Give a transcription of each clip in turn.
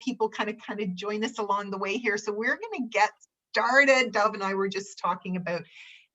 people kind of join us along the way here. So we're going to get started. Dov and I were just talking about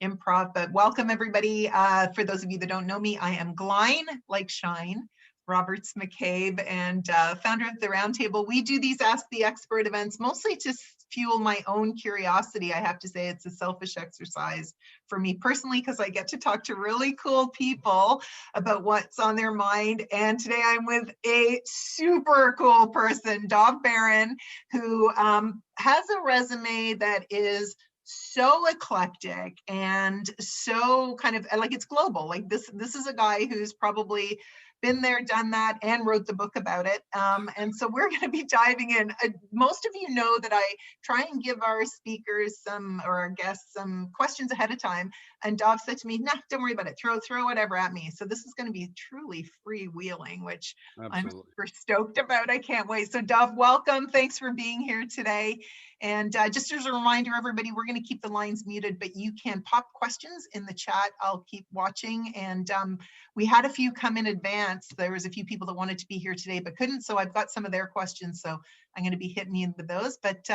improv, but welcome everybody. For those of you that don't know me, I am Glain, like Shine, Roberts McCabe, and founder of the Roundtable. We do these Ask the Expert events mostly to fuel my own curiosity. I have to say it's a selfish exercise for me personally because I get to talk to really cool people about what's on their mind. And today I'm with a super cool person, Dov Baron, who has a resume that is so eclectic and so kind of like it's global. Like this is a guy who's probably been there, done that, and wrote the book about it. And so we're going to be diving in. Most of you know that I try and give our speakers or our guests some questions ahead of time. And Dov said to me, "Nah, don't worry about it. Throw whatever at me." So this is going to be truly freewheeling, which I'm super stoked about. I can't wait. So Dov, welcome. Thanks for being here today. And just as a reminder, everybody, we're going to keep the lines muted, but you can pop questions in the chat. I'll keep watching. And we had a few come in advance. There was a few people that wanted to be here today but couldn't. So I've got some of their questions. So I'm going to be hitting you with those. But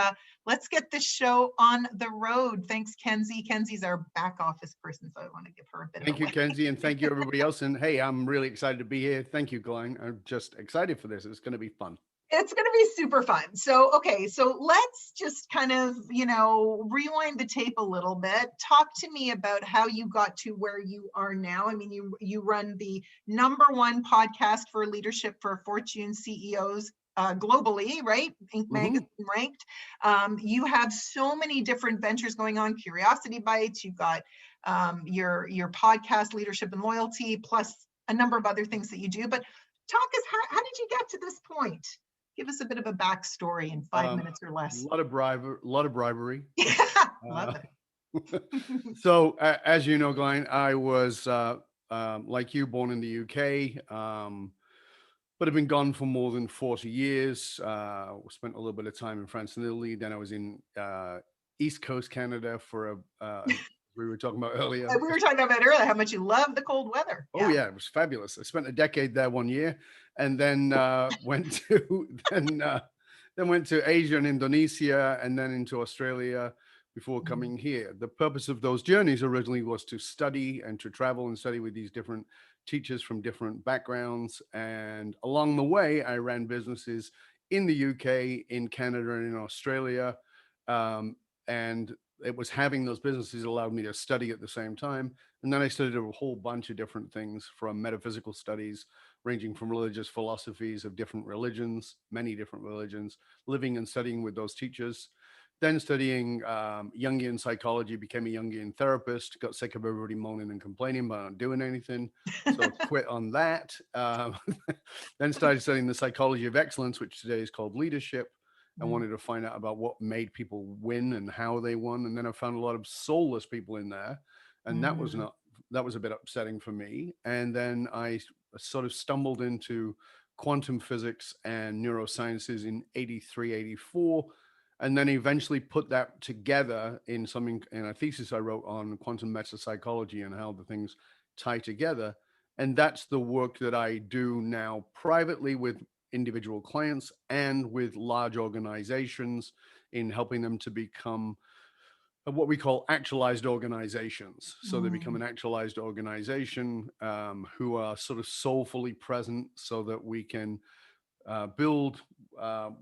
let's get this show on the road. Thanks, Kenzie. Kenzie's our back office person, so I want to give her a bit of a Thank you, Kenzie, and thank you, everybody else. And hey, I'm really excited to be here. Thank you, Glain. I'm just excited for this. It's going to be fun. It's going to be super fun. So, okay, so let's just kind of, rewind the tape a little bit. Talk to me about how you got to where you are now. I mean, you run the #1 podcast for leadership for Fortune CEOs globally, right? Inc. Magazine ranked. You have so many different ventures going on. Curiosity Bites. You've got your podcast, Leadership and Loyalty, plus a number of other things that you do. But talk us, how did you get to this point? Give us a bit of a backstory in 5 minutes or less. A lot of bribery. Yeah, love it. So, as you know, Glain, I was like you, born in the UK, but I've been gone for more than 40 years. Spent a little bit of time in France and Italy. Then I was in East Coast Canada for we were talking about earlier. We were talking about earlier how much you love the cold weather. Oh yeah, it was fabulous. I spent a decade there 1 year, and then went to Asia and Indonesia, and then into Australia before coming here. The purpose of those journeys originally was to study and to travel and study with these different teachers from different backgrounds. And along the way, I ran businesses in the UK, in Canada, and in Australia. And it was having those businesses allowed me to study at the same time. And then I studied a whole bunch of different things, from metaphysical studies, ranging from religious philosophies of different religions, many different religions, living and studying with those teachers. Then studying Jungian psychology, became a Jungian therapist, got sick of everybody moaning and complaining about not doing anything. So I quit on that. Then started studying the psychology of excellence, which today is called leadership. I wanted to find out about what made people win and how they won. And then I found a lot of soulless people in there. And that was a bit upsetting for me. And then I sort of stumbled into quantum physics and neurosciences in 83, 84. And then eventually put that together in a thesis I wrote on quantum metapsychology and how the things tie together. And that's the work that I do now privately with individual clients and with large organizations, in helping them to become what we call actualized organizations. So they become an actualized organization who are sort of soulfully present, so that we can build, so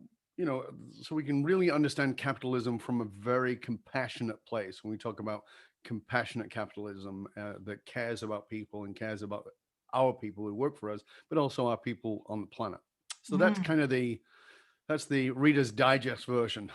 we can really understand capitalism from a very compassionate place. When we talk about compassionate capitalism that cares about people and cares about our people who work for us, but also our people on the planet. So that's kind of that's the Reader's Digest version.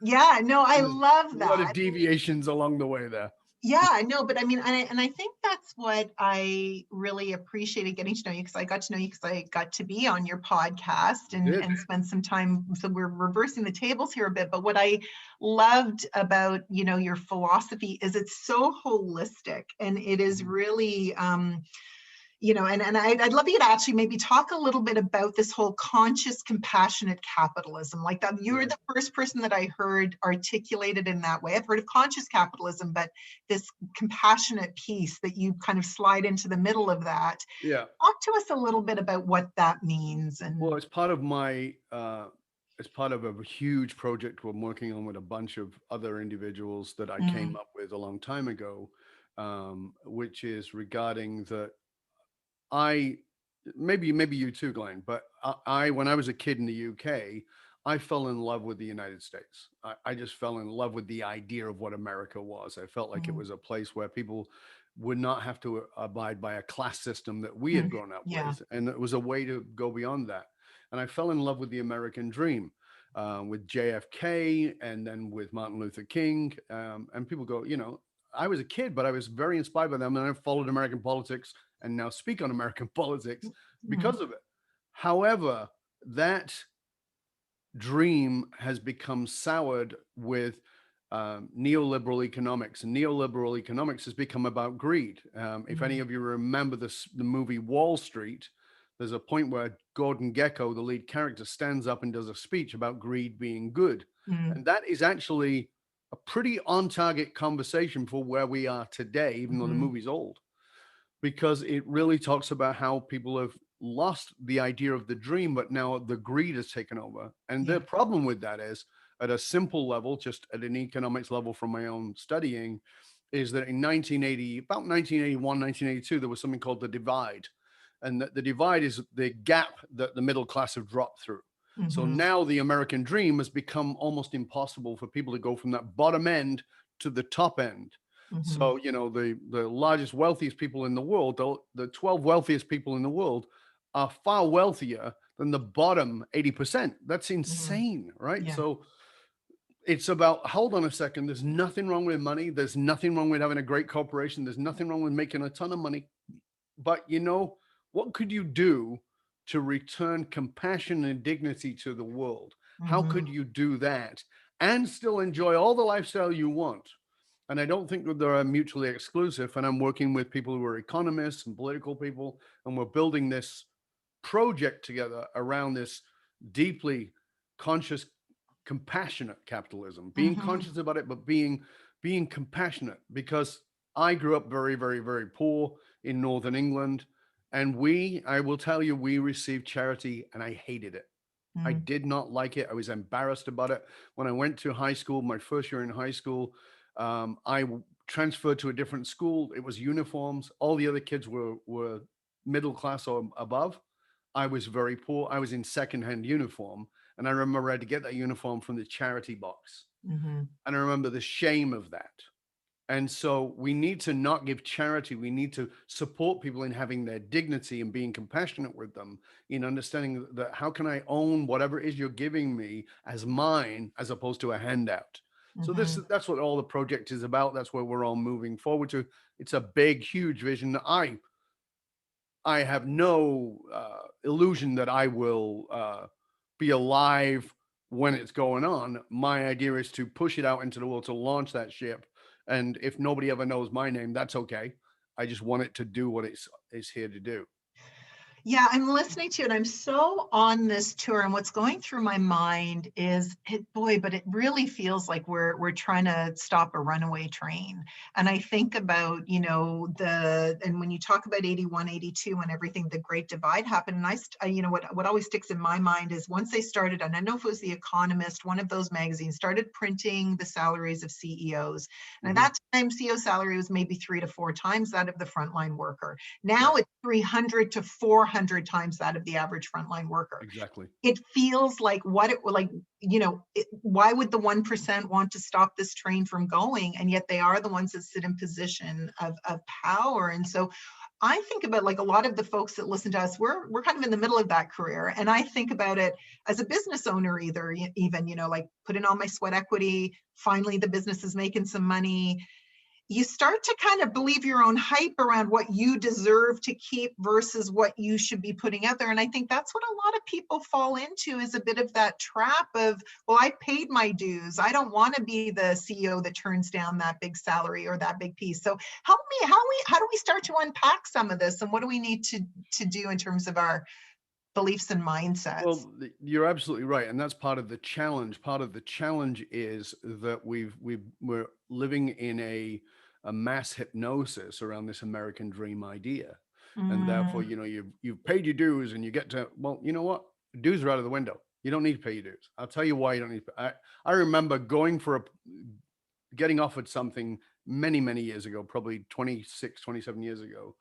Yeah, no, I love that. A lot of deviations along the way there. Yeah, no, but I mean, and I think that's what I really appreciated getting to know you, because I got to know you because I got to be on your podcast and spend some time. So we're reversing the tables here a bit. But what I loved about, your philosophy is it's so holistic, and it is really, and I'd love you to actually maybe talk a little bit about this whole conscious, compassionate capitalism. Like that, you were the first person that I heard articulated in that way. I've heard of conscious capitalism, but this compassionate piece that you kind of slide into the middle of that. Yeah. Talk to us a little bit about what that means. Well, it's part of my it's part of a huge project we're working on with a bunch of other individuals that I came Mm, up with a long time ago, which is regarding the I maybe you too, Glenn, but I when I was a kid in the UK, I fell in love with the United States. I just fell in love with the idea of what America was. I felt like it mm, was a place where people would not have to abide by a class system that we had mm. grown up Yeah. with, and it was a way to go beyond that. And I fell in love with the American dream. With JFK and then with Martin Luther King. And people go, I was a kid, but I was very inspired by them. And I followed American politics and now speak on American politics Mm, because of it. However, that dream has become soured with neoliberal economics, and neoliberal economics has become about greed. If any mm, of you remember the movie Wall Street, there's a point where Gordon Gekko, the lead character, stands up and does a speech about greed being good, mm, and that is actually a pretty on-target conversation for where we are today, even though the mhm. movie's old, because it really talks about how people have lost the idea of the dream, but now the greed has taken over. And the Yeah. problem with that is, at a simple level, just at an economics level from my own studying, is that in 1980, about 1981, 1982, there was something called the divide. And the divide is the gap that the middle class have dropped through. So Mhm, now the American dream has become almost impossible for people to go from that bottom end to the top end. mhm, So, the largest, wealthiest people in the world, the 12 wealthiest people in the world are far wealthier than the bottom 80%. That's mhm. insane, right? Yeah. So it's about, hold on a second, there's nothing wrong with money. There's nothing wrong with having a great corporation. There's nothing wrong with making a ton of money. But what could you do to return compassion and dignity to the world? How Mhm, could you do that and still enjoy all the lifestyle you want? And I don't think that they're mutually exclusive. And I'm working with people who are economists and political people, and we're building this project together around this deeply conscious, compassionate capitalism, being mhm, conscious about it, but being compassionate, because I grew up very, very, very poor in Northern England. And I will tell you, we received charity and I hated it. I mm, did not like it. I was embarrassed about it. When I went to high school, my first year in high school, transferred to a different school. It was uniforms. All the other kids were middle class or above. I was very poor. I was in secondhand uniform, and I remember I had to get that uniform from the charity box. mhm, And I remember the shame of that. And so we need to not give charity. We need to support people in having their dignity and being compassionate with them, in understanding that how can I own whatever it is you're giving me as mine, as opposed to a handout. So mhm. that's what all the project is about. That's where we're all moving forward to. It's a big, huge vision. I have no illusion that I will be alive when it's going on. My idea is to push it out into the world, to launch that ship. And if nobody ever knows my name, that's okay. I just want it to do what it's here to do. Yeah, I'm listening to it. I'm so on this tour, and what's going through my mind is, boy, but it really feels like we're trying to stop a runaway train. And I think about, and when you talk about 81, 82, when everything, the Great Divide happened, and what always sticks in my mind is once they started, and I don't know if it was The Economist, one of those magazines, started printing the salaries of CEOs. And at Hmm. that time, CEO salary was maybe 3 to 4 times that of the frontline worker. Now Right. it's 300 to 400 times that of the average frontline worker. Exactly. It feels like why would the 1% want to stop this train from going? And yet they are the ones that sit in position of power. And so I think about, like, a lot of the folks that listen to us, we're kind of in the middle of that career. And I think about it as a business owner, even, like, put in all my sweat equity. Finally, the business is making some money. You start to kind of believe your own hype around what you deserve to keep versus what you should be putting out there. And I think that's what a lot of people fall into, is a bit of that trap of, well, I paid my dues. I don't want to be the CEO that turns down that big salary or that big piece. So help me, how do we start to unpack some of this, and what do we need to do in terms of our beliefs and mindsets? Well, you're absolutely right, and that's part of the challenge. Part of the challenge is that we're living in a mass hypnosis around this American dream idea, and therefore, Mm, you've paid your dues, and you get to, well, you know what, dues are out of the window. You don't need to pay your dues. I'll tell you why you don't need to pay. I remember getting offered something many, many years ago, probably 26, 27 years ago.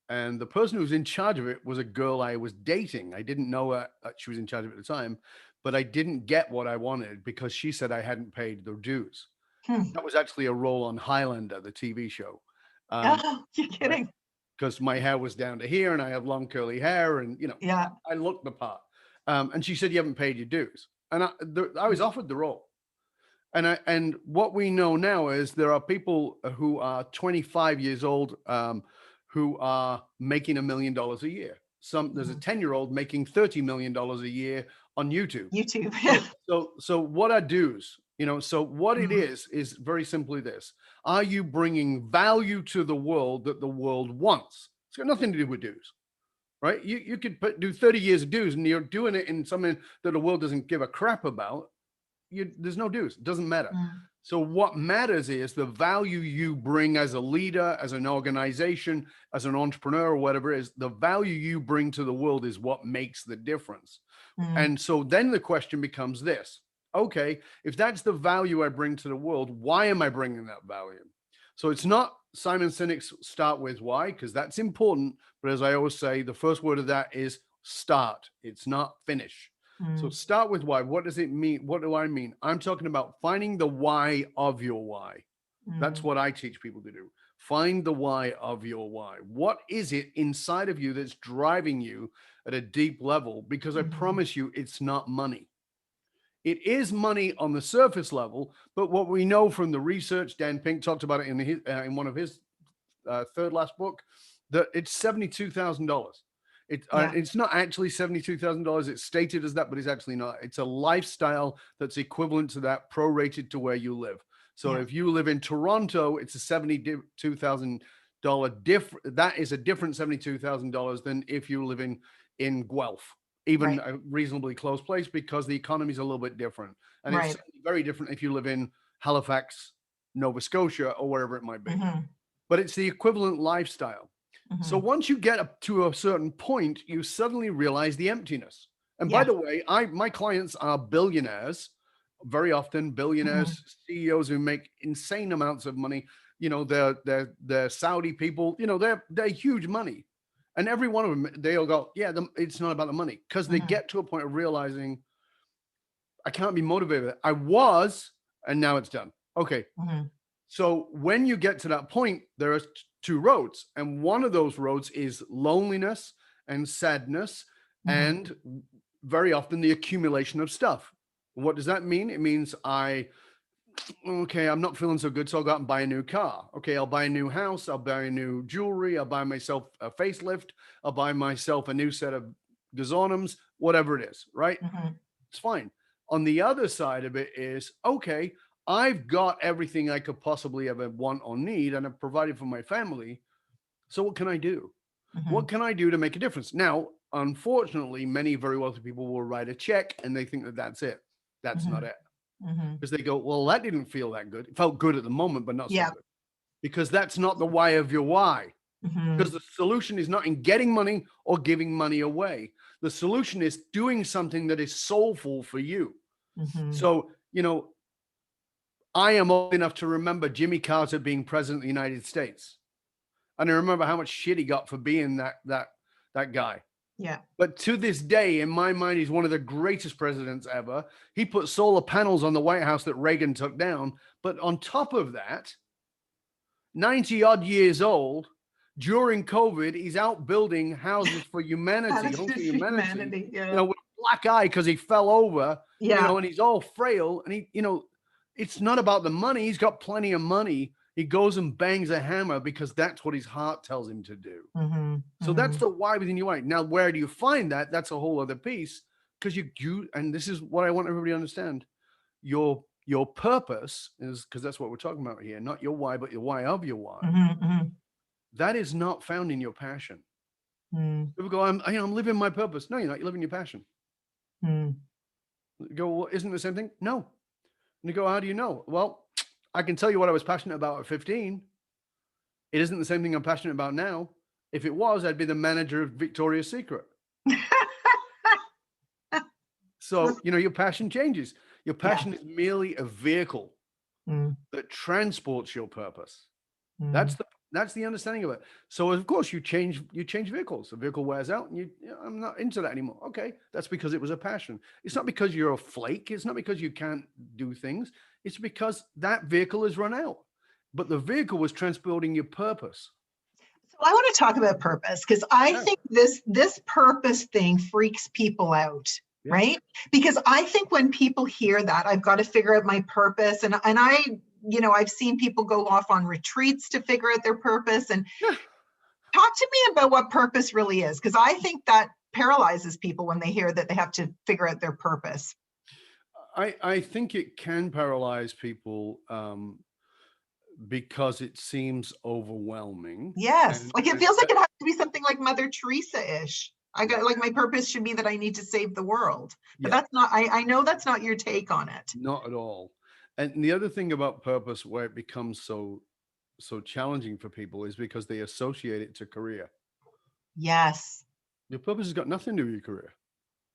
And the person who was in charge of it was a girl I was dating. I didn't know she was in charge of it at the time, but I didn't get what I wanted because she said I hadn't paid the dues. Hmm. That was actually a role on Highlander, the TV show. Oh, you're Right? kidding. Because my hair was down to here and I have long curly hair and, Yeah. I looked the part. And she said, you haven't paid your dues. And I was offered the role. And what we know now is there are people who are 25 years old who are making $1 million a year. There's a 10-year-old making $30 million a year on YouTube. YouTube. So what are dues? So what it is very simply this: are you bringing value to the world that the world wants? It's got nothing to do with dues, right? You could do 30 years of dues and you're doing it in something that the world doesn't give a crap about. There's no dues. It doesn't matter. So what matters is the value you bring as a leader, as an organization, as an entrepreneur, or whatever it is. The value you bring to the world is what makes the difference. And so then the question becomes this: okay, if that's the value I bring to the world, why am I bringing that value? So it's not Simon Sinek's start with why, because that's important. But as I always say, the first word of that is start. It's not finish. So start with why. What does it mean? What do I mean? I'm talking about finding the why of your why. That's what I teach people to do. Find the why of your why. What is it inside of you that's driving you at a deep level? Because I promise you, it's not money. It is money on the surface level, but what we know from the research, Dan Pink talked about it in one of his third last book, that it's $72,000. It's not actually $72,000. It's stated as that, but it's actually not. It's a lifestyle that's equivalent to that, prorated to where you live. So if you live in Toronto, it's a $72,000 that is a different $72,000 than if you live in Guelph, even a reasonably close place, because the economy is a little bit different. And it's very different if you live in Halifax, Nova Scotia, or wherever it might be. But it's the equivalent lifestyle. So once you get up to a certain point, you suddenly realize the emptiness. And by the way, my clients are billionaires, very often billionaires, CEOs who make insane amounts of money. They're Saudi people, they're huge money. And every one of them, they'll go, it's not about the money, because they get to a point of realizing, I can't be motivated. I was, and now it's done. Okay. So when you get to that point, there are two roads. And one of those roads is loneliness and sadness, and very often the accumulation of stuff. What does that mean? It means I'm not feeling so good, so I'll go out and buy a new car. Okay, I'll buy a new house. I'll buy a new jewelry. I'll buy myself a facelift. I'll buy myself a new set of gazonums, whatever it is, right? It's fine. On the other side of it is, okay, I've got everything I could possibly ever want or need, and I've provided for my family. So what can I do? What can I do to make a difference? Now, unfortunately, many very wealthy people will write a check and they think that that's it. That's not it. Because they go, well, that didn't feel that good. It felt good at the moment, but not so good. Because that's not the why of your why. Because the solution is not in getting money or giving money away. The solution is doing something that is soulful for you. So, I am old enough to remember Jimmy Carter being president of the United States. And I remember how much shit he got for being that guy. Yeah. But to this day, in my mind, he's one of the greatest presidents ever. He put solar panels on the White House that Reagan took down. But on top of that, 90 odd years old, during COVID, he's out building houses for humanity. With a black eye because he fell over, and he's all frail. And it's not about the money. He's got plenty of money. He goes and bangs a hammer because that's what his heart tells him to do. So that's the why within your mind. Now, where do you find that? That's a whole other piece, because and this is what I want everybody to understand. Your purpose is, because that's what we're talking about here, not your why, but your why of your why. That is not found in your passion. People go, I'm living my purpose. No, you're not. You're living your passion. You go, well, isn't it the same thing? No. And you go, how do you know? Well, I can tell you what I was passionate about at 15. It isn't the same thing I'm passionate about now. If it was, I'd be the manager of Victoria's Secret. So, your passion changes. Your Yeah. passion is merely a vehicle Mm, that transports your purpose. mm. That's the understanding of it. So of course you change vehicles. The vehicle wears out and I'm not into that anymore. Okay. That's because it was a passion. It's not because you're a flake. It's not because you can't do things. It's because that vehicle has run out. But the vehicle was transporting your purpose. So I want to talk about purpose because I Yeah. think this purpose thing freaks people out, Yeah. right? Because I think when people hear that, I've got to figure out my purpose, and I, I've seen people go off on retreats to figure out their purpose. And Yeah. talk to me about what purpose really is, because I think that paralyzes people when they hear that they have to figure out their purpose. I think it can paralyze people because it seems overwhelming. Yes, And, like it and feels like it has to be something like Mother Teresa-ish. I yeah, got like my purpose should be that I need to save the world. But yeah. that's not, I know that's not your take on it. Not at all. And the other thing about purpose where it becomes so challenging for people is because they associate it to career. Yes. Your purpose has got nothing to do with your career.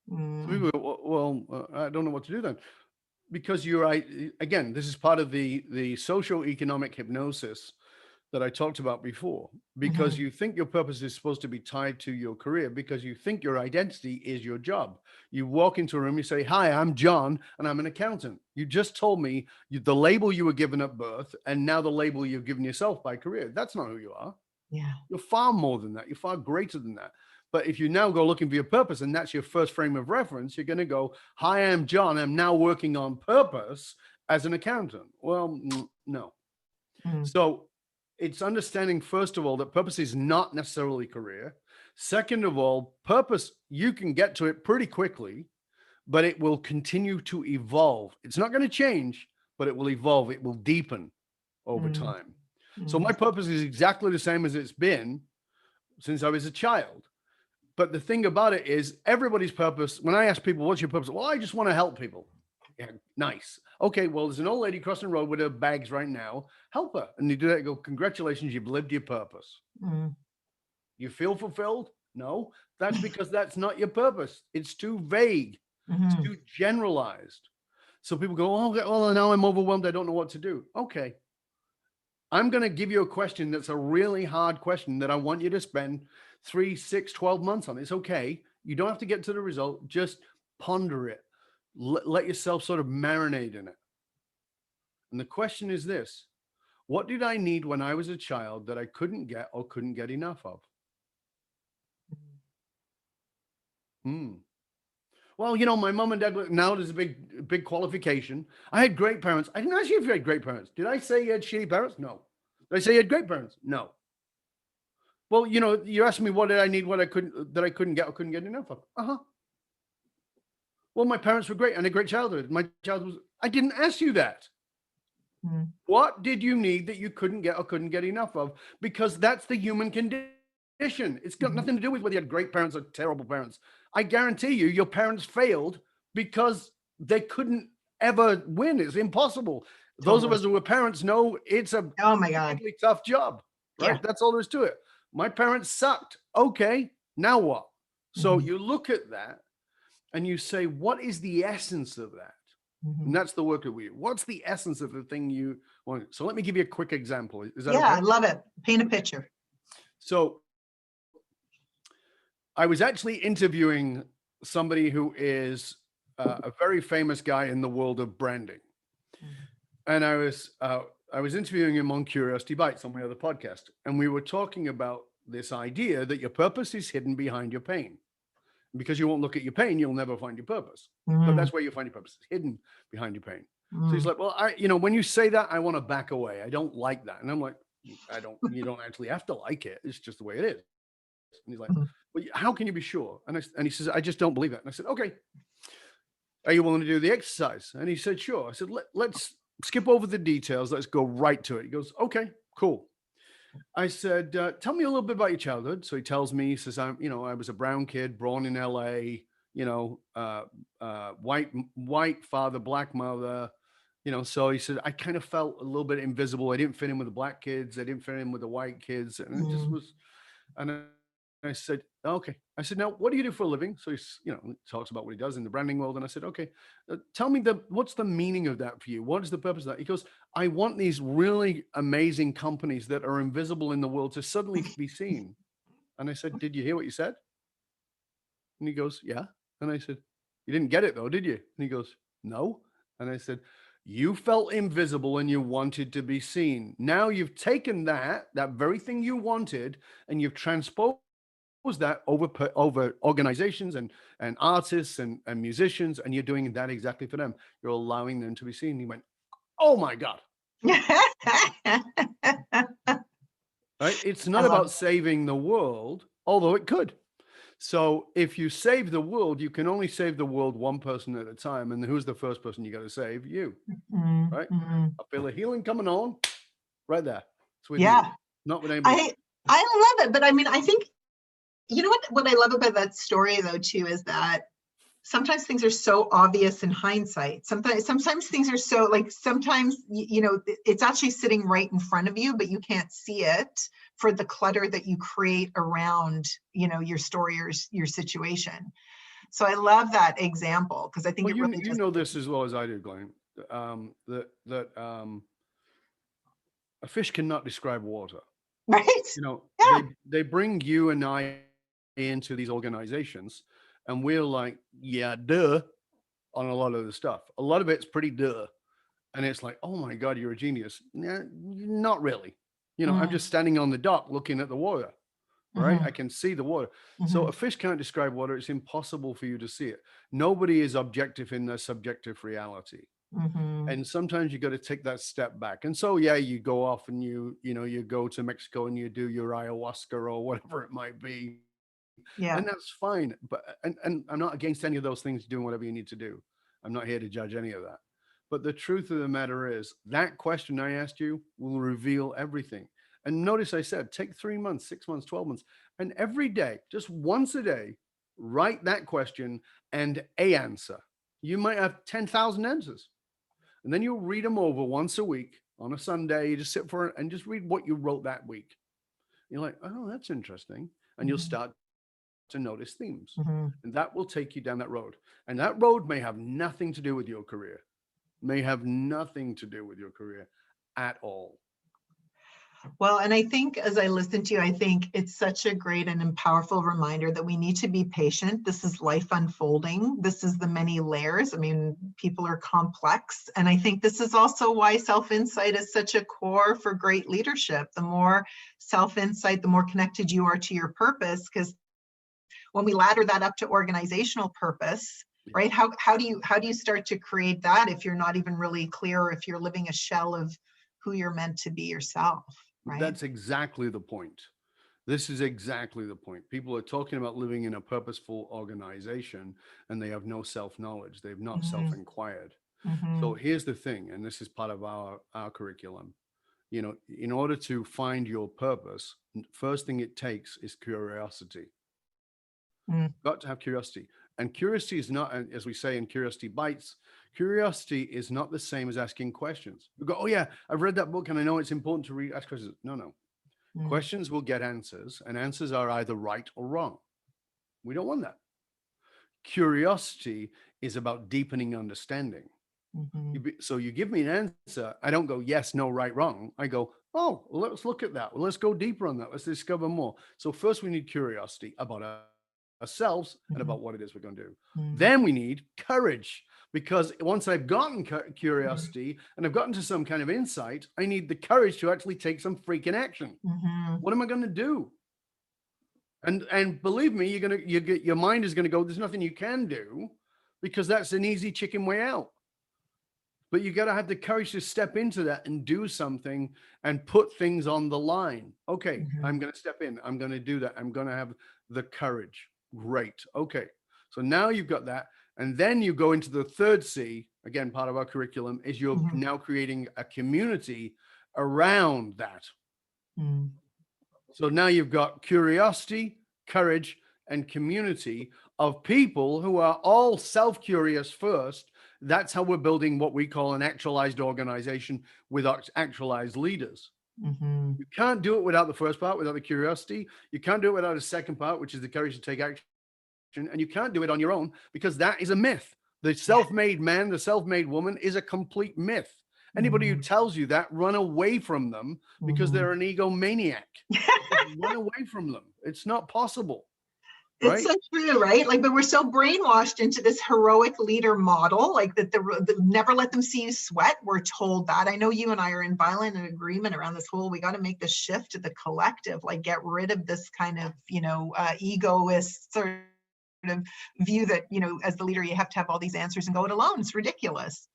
So Mm, people go, well, I don't know what to do then. Because you're right. Again, this is part of the socio-economic hypnosis that I talked about before, because mhm. you think your purpose is supposed to be tied to your career because you think your identity is your job. You walk into a room, you say, "Hi, I'm John and I'm an accountant." You just told me the label you were given at birth and now the label you've given yourself by career. That's not who you are. Yeah. You're far more than that. You're far greater than that. But if you now go looking for your purpose and that's your first frame of reference, you're going to go, "Hi, I'm John. I'm now working on purpose as an accountant." Well, no. Mm, So it's understanding, first of all, that purpose is not necessarily career. Second of all, purpose, you can get to it pretty quickly, but it will continue to evolve. It's not going to change, but it will evolve. It will deepen over mm, time. So mm. my purpose is exactly the same as it's been since I was a child. But the thing about it is, everybody's purpose, when I ask people, what's your purpose? Well, I just want to help people. Yeah, nice. Okay, well, there's an old lady crossing the road with her bags right now. Help her. And you do that, you go, congratulations, you've lived your purpose. Mm. You feel fulfilled? No, that's because that's not your purpose. It's too vague. It's Mhm. too generalized. So people go, oh, well, now I'm overwhelmed. I don't know what to do. Okay. I'm going to give you a question that's a really hard question that I want you to spend 3, 6, 12 months on. It's okay. You don't have to get to the result. Just ponder it. Let yourself sort of marinate in it. And the question is this: what did I need when I was a child that I couldn't get or couldn't get enough of? Hmm. Well, my mom and dad, now there's a big qualification. I had great parents. I didn't ask you if you had great parents. Did I say you had shitty parents? No. Did I say you had great parents? No. Well, you asked me what did I need, what I couldn't get or couldn't get enough of. Uh-huh. Well, my parents were great and a great childhood. My childhood was, I didn't ask you that. Mm. What did you need that you couldn't get or couldn't get enough of? Because that's the human condition. It's got Mhm. nothing to do with whether you had great parents or terrible parents. I guarantee you, your parents failed because they couldn't ever win. It's impossible. Those of Totally. us who were parents know it's a Oh my God. really tough job, Yeah. right? That's all there is to it. My parents sucked. Okay, now what? So Mhm. you look at that and you say, what is the essence of that? And Mhm. that's the work that we do. What's the essence of the thing you want? So let me give you a quick example. Is that Yeah, I okay? love it. Paint a picture. So I was actually interviewing somebody who is a very famous guy in the world of branding, Mhm. and I was interviewing him on Curiosity Bites on my other podcast, and we were talking about this idea that your purpose is hidden behind your pain. Because you won't look at your pain, you'll never find your purpose. But Mm, that's where you find your purpose. It's hidden behind your pain. So he's mm, like, well, when you say that, I want to back away. I don't like that. And I'm like, you don't actually have to like it. It's just the way it is. And he's like, mhm. well, how can you be sure? And he says, I just don't believe it. And I said, okay, are you willing to do the exercise? And he said, sure. I said, let's skip over the details. Let's go right to it. He goes, okay, cool. I said, tell me a little bit about your childhood. So he tells me, he says, I was a brown kid born in LA, white father, black mother, so he said, I kind of felt a little bit invisible. I didn't fit in with the black kids. I didn't fit in with the white kids. And it just Mm, was, and I said, okay. I said, now, what do you do for a living? So he's, talks about what he does in the branding world. And I said, okay, tell me what's the meaning of that for you? What is the purpose of that? He goes, I want these really amazing companies that are invisible in the world to suddenly be seen. And I said, did you hear what you said? And he goes, yeah. And I said, you didn't get it though, did you? And he goes, no. And I said, you felt invisible and you wanted to be seen. Now you've taken that very thing you wanted, and you've transposed that over organizations and artists and musicians, and you're doing that exactly for them. You're allowing them to be seen. He went, oh my God. Right? It's not about saving the world, although it could. So if you save the world, you can only save the world one person at a time. And who's the first person you got to save? You. Right? I feel a healing coming on right there. It's with you, not with anybody. I love it. But I mean, I think, you know what I love about that story though, too, is that sometimes things are so obvious in hindsight. Sometimes things are so sometimes, it's actually sitting right in front of you, but you can't see it for the clutter that you create around, your story or your situation. So I love that example because I think it really you know this as well as I do, Glain, that a fish cannot describe water. Right. They bring you and I into these organizations, and we're like, yeah, duh, on a lot of the stuff. A lot of it's pretty duh. And it's like, oh my God, you're a genius. Nah, not really. I'm just standing on the dock looking at the water, right? I can see the water. So a fish can't describe water. It's impossible for you to see it. Nobody is objective in their subjective reality. And sometimes you got to take that step back. And so, yeah, you go off and you go to Mexico and you do your ayahuasca or whatever it might be. Yeah. And that's fine. But and I'm not against any of those things, doing whatever you need to do. I'm not here to judge any of that. But the truth of the matter is that question I asked you will reveal everything. And notice I said, take 3 months, 6 months, 12 months, and every day, just once a day, write that question and a answer. You might have 10,000 answers. And then you'll read them over once a week on a Sunday. You just sit for it and just read what you wrote that week. You're like, oh, that's interesting. And you'll start to notice themes. And that will take you down that road. And that road may have nothing to do with your career, may have nothing to do with your career at all. Well, and I think as I listen to you, I think it's such a great and powerful reminder that we need to be patient. This is life unfolding. This is the many layers. I mean, people are complex. And I think this is also why self-insight is such a core for great leadership. The more self-insight, the more connected you are to your purpose. Because when we ladder that up to organizational purpose, right? How do you start to create that if you're not even really clear, or if you're living a shell of who you're meant to be yourself? Right? That's exactly the point. This is exactly the point. People are talking about living in a purposeful organization and they have no self-knowledge. They've not self-inquired. So here's the thing, and this is part of our curriculum. In order to find your purpose, first thing it takes is curiosity. Got to have curiosity. And curiosity is not, as we say in Curiosity Bites, curiosity is not the same as asking questions. You go, oh yeah, I've read that book and I know it's important to ask questions. No. Questions will get answers, and answers are either right or wrong. We don't want that. Curiosity is about deepening understanding. So you give me an answer. I don't go, yes, no, right, wrong. I go, oh, well, let's look at that. Well, let's go deeper on that. Let's discover more. So first we need curiosity about ourselves and about what it is we're going to do. Then we need courage, because once I've gotten curiosity and I've gotten to some kind of insight, I need the courage to actually take some freaking action. What am I going to do? And believe me, your mind is going to go, there's nothing you can do, because that's an easy chicken way out. But you got to have the courage to step into that and do something and put things on the line. Okay, I'm going to step in. I'm going to do that. I'm going to have the courage. Great. Okay. So now you've got that. And then you go into the third C, again, part of our curriculum, is you're now creating a community around that. So now you've got curiosity, courage, and community of people who are all self-curious first. That's how we're building what we call an actualized organization with actualized leaders. Mhm. You can't do it without the first part, without the curiosity. You can't do it without a second part, which is the courage to take action. And you can't do it on your own because that is a myth. The Yeah. self-made man, the self-made woman is a complete myth. Anybody who Mhm. tells you that, run away from them because Mhm. they're an egomaniac. Just run away from them. It's not possible, It's right? so true, right? Like, but we're so brainwashed into this heroic leader model, like that the never let them see you sweat. We're told that. I know you and I are in violent agreement around this whole, we got to make the shift to the collective, like get rid of this kind of, egoist sort of view that, as the leader, you have to have all these answers and go it alone. It's ridiculous.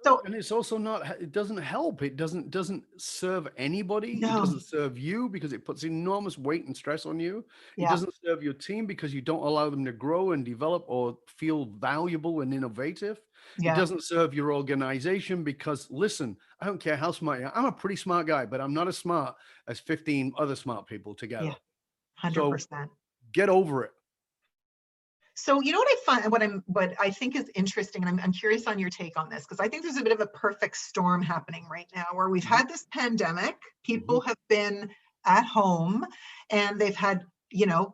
So, And it's also not, it doesn't help. It doesn't serve anybody. It no, doesn't serve you because it puts enormous weight and stress on you. It yeah, doesn't serve your team because you don't allow them to grow and develop or feel valuable and innovative. It yeah, doesn't serve your organization because, listen, I don't care how smart you are. I'm a pretty smart guy, but I'm not as smart as 15 other smart people yeah, together. So 100%. get over it. So you know what I find, what I think is interesting, and I'm curious on your take on this, because I think there's a bit of a perfect storm happening right now, where we've Mhm, had this pandemic, mhm. people have been at home, and they've had,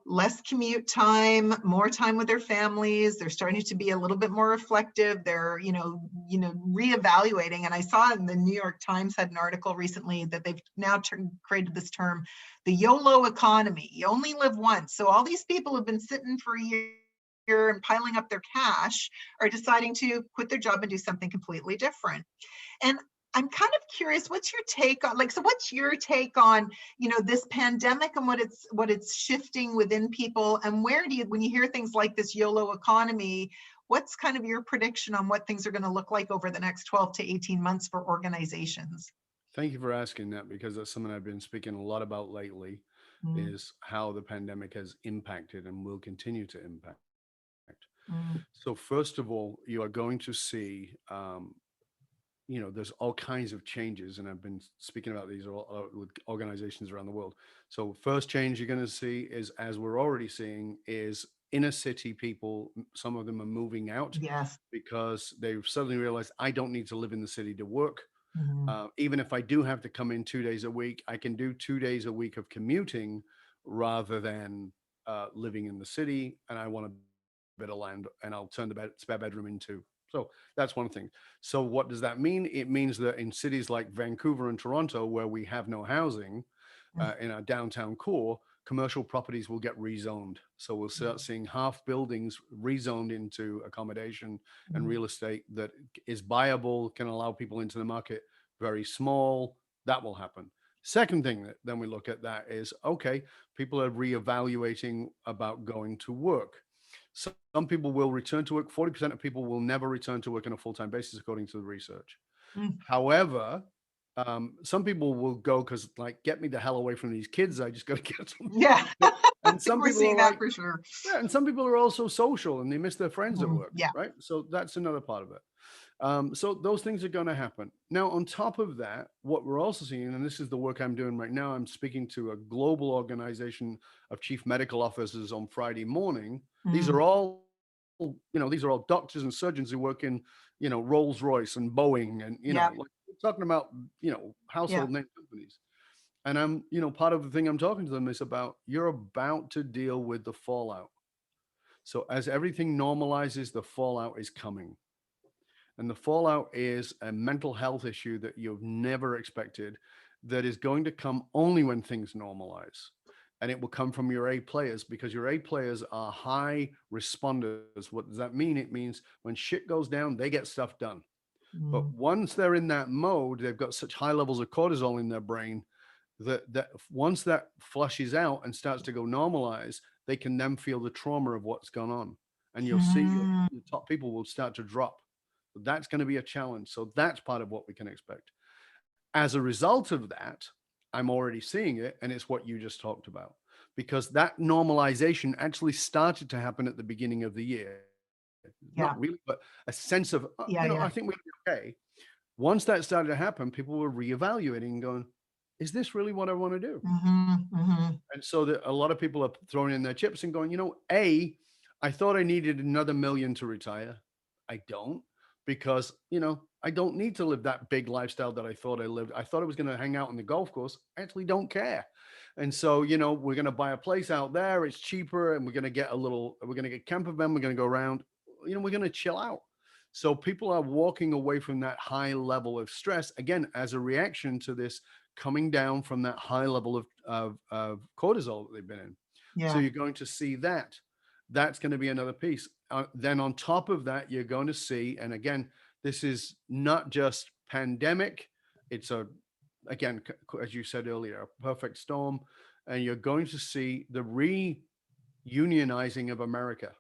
less commute time, more time with their families. They're starting to be a little bit more reflective. They're, reevaluating. And I saw in the New York Times had an article recently that they've now created this term, the Yolo economy. You only live once. So all these people have been sitting for a year and piling up their cash are deciding to quit their job and do something completely different. And I'm kind of curious, what's your take on, like, so what's your take on, this pandemic and what it's shifting within people, and where do you, when you hear things like this YOLO economy, what's kind of your prediction on what things are going to look like over the next 12 to 18 months for organizations? Thank you for asking that because that's something I've been speaking a lot about lately Mm, is how the pandemic has impacted and will continue to impact. mm, So first of all, you are going to see, there's all kinds of changes, and I've been speaking about these with organizations around the world. So first change you're going to see is, as we're already seeing, is inner city people. Some of them are moving out yes. because they've suddenly realized I don't need to live in the city to work. Mhm. Even if I do have to come in 2 days a week, I can do 2 days a week of commuting rather than living in the city. And I want a bit of land, and I'll turn the spare bedroom into. So that's one thing. So what does that mean? It means that in cities like Vancouver and Toronto, where we have no housing Mm, in our downtown core, commercial properties will get rezoned. So we'll start seeing half buildings rezoned into accommodation and mm, real estate that is buyable, can allow people into the market, very small. That will happen. Second thing that then we look at that is, okay, people are reevaluating about going to work. Some people will return to work. 40% of people will never return to work on a full-time basis, according to the research. mm. However, some people will go because, like, get me the hell away from these kids. I just got to get them. Yeah, And some we're people are seeing that like, for sure. yeah, and some people are also social and they miss their friends at Mhm. work, Yeah. right? So that's another part of it. So those things are going to happen. Now, on top of that, what we're also seeing, and this is the work I'm doing right now, I'm speaking to a global organization of chief medical officers on Friday morning. These Mm, are all, these are all doctors and surgeons who work in, Rolls Royce and Boeing, and yeah. like we're talking about, Yeah. household name companies. And I'm, part of the thing I'm talking to them is about, you're about to deal with the fallout. So as everything normalizes, the fallout is coming. And the fallout is a mental health issue that you've never expected, that is going to come only when things normalize. And it will come from your A players, because your A players are high responders. What does that mean? It means when shit goes down, they get stuff done. But Mm, once they're in that mode, they've got such high levels of cortisol in their brain that once that flushes out and starts to go normalize, they can then feel the trauma of what's gone on. And you'll see mm, the top people will start to drop. That's going to be a challenge. So that's part of what we can expect. As a result of that, I'm already seeing it, and it's what you just talked about, because that normalization actually started to happen at the beginning of the year. yeah. Not really, but a sense of, Yeah. Yeah. I think we'll be okay. Once that started to happen, people were reevaluating and going, is this really what I want to do? Hmm. Hmm. And so that a lot of people are throwing in their chips and going, I thought I needed another million to retire. I don't, because, I don't need to live that big lifestyle that I thought I lived. I thought I was going to hang out on the golf course. I actually don't care. And so, we're going to buy a place out there. It's cheaper, and we're going to get we're going to get camper van. We're going to go around, we're going to chill out. So people are walking away from that high level of stress, again, as a reaction to this coming down from that high level of cortisol that they've been in. So Yeah. you're going to see that. That's going to be another piece. Then on top of that, you're going to see, and again, this is not just pandemic. It's again, as you said earlier, a perfect storm. And you're going to see the reunionizing of America.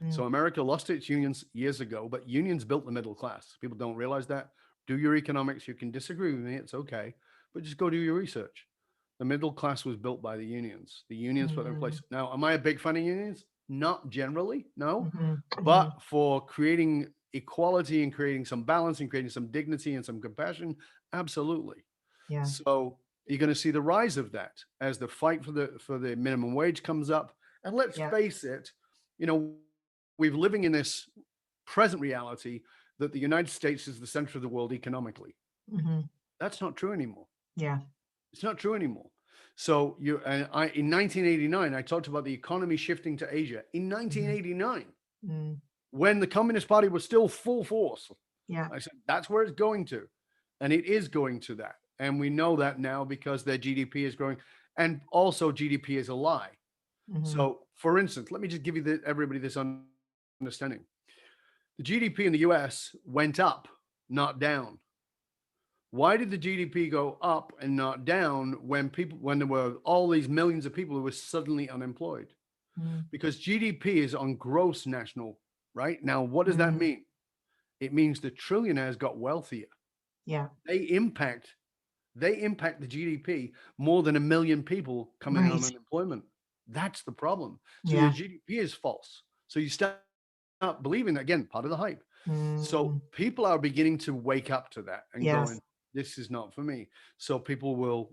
So America lost its unions years ago, but unions built the middle class. People don't realize that. Do your economics. You can disagree with me. It's okay. But just go do your research. The middle class was built by the unions. The unions put them in place. Now, am I a big fan of unions? Not generally, no. But for creating equality and creating some balance and creating some dignity and some compassion, absolutely. Yeah. So you're going to see the rise of that as the fight for the minimum wage comes up. And let's face it, we're living in this present reality that the United States is the center of the world economically. That's not true anymore. Yeah. It's not true anymore. So in 1989, I talked about the economy shifting to Asia. In 1989, when the Communist Party was still full force, I said, that's where it's going to. And it is going to that. And we know that now because their GDP is growing. And also GDP is a lie. So for instance, let me just give you everybody this understanding. The GDP in the US went up, not down. Why did the GDP go up and not down when there were all these millions of people who were suddenly unemployed? Because GDP is on gross national, right? Now, what does that mean? It means the trillionaires got wealthier. Yeah. They impact the GDP more than 1 million people coming on unemployment. That's the problem. So your GDP is false. So you start believing that, again, part of the hype. So people are beginning to wake up to that and going, this is not for me. So people will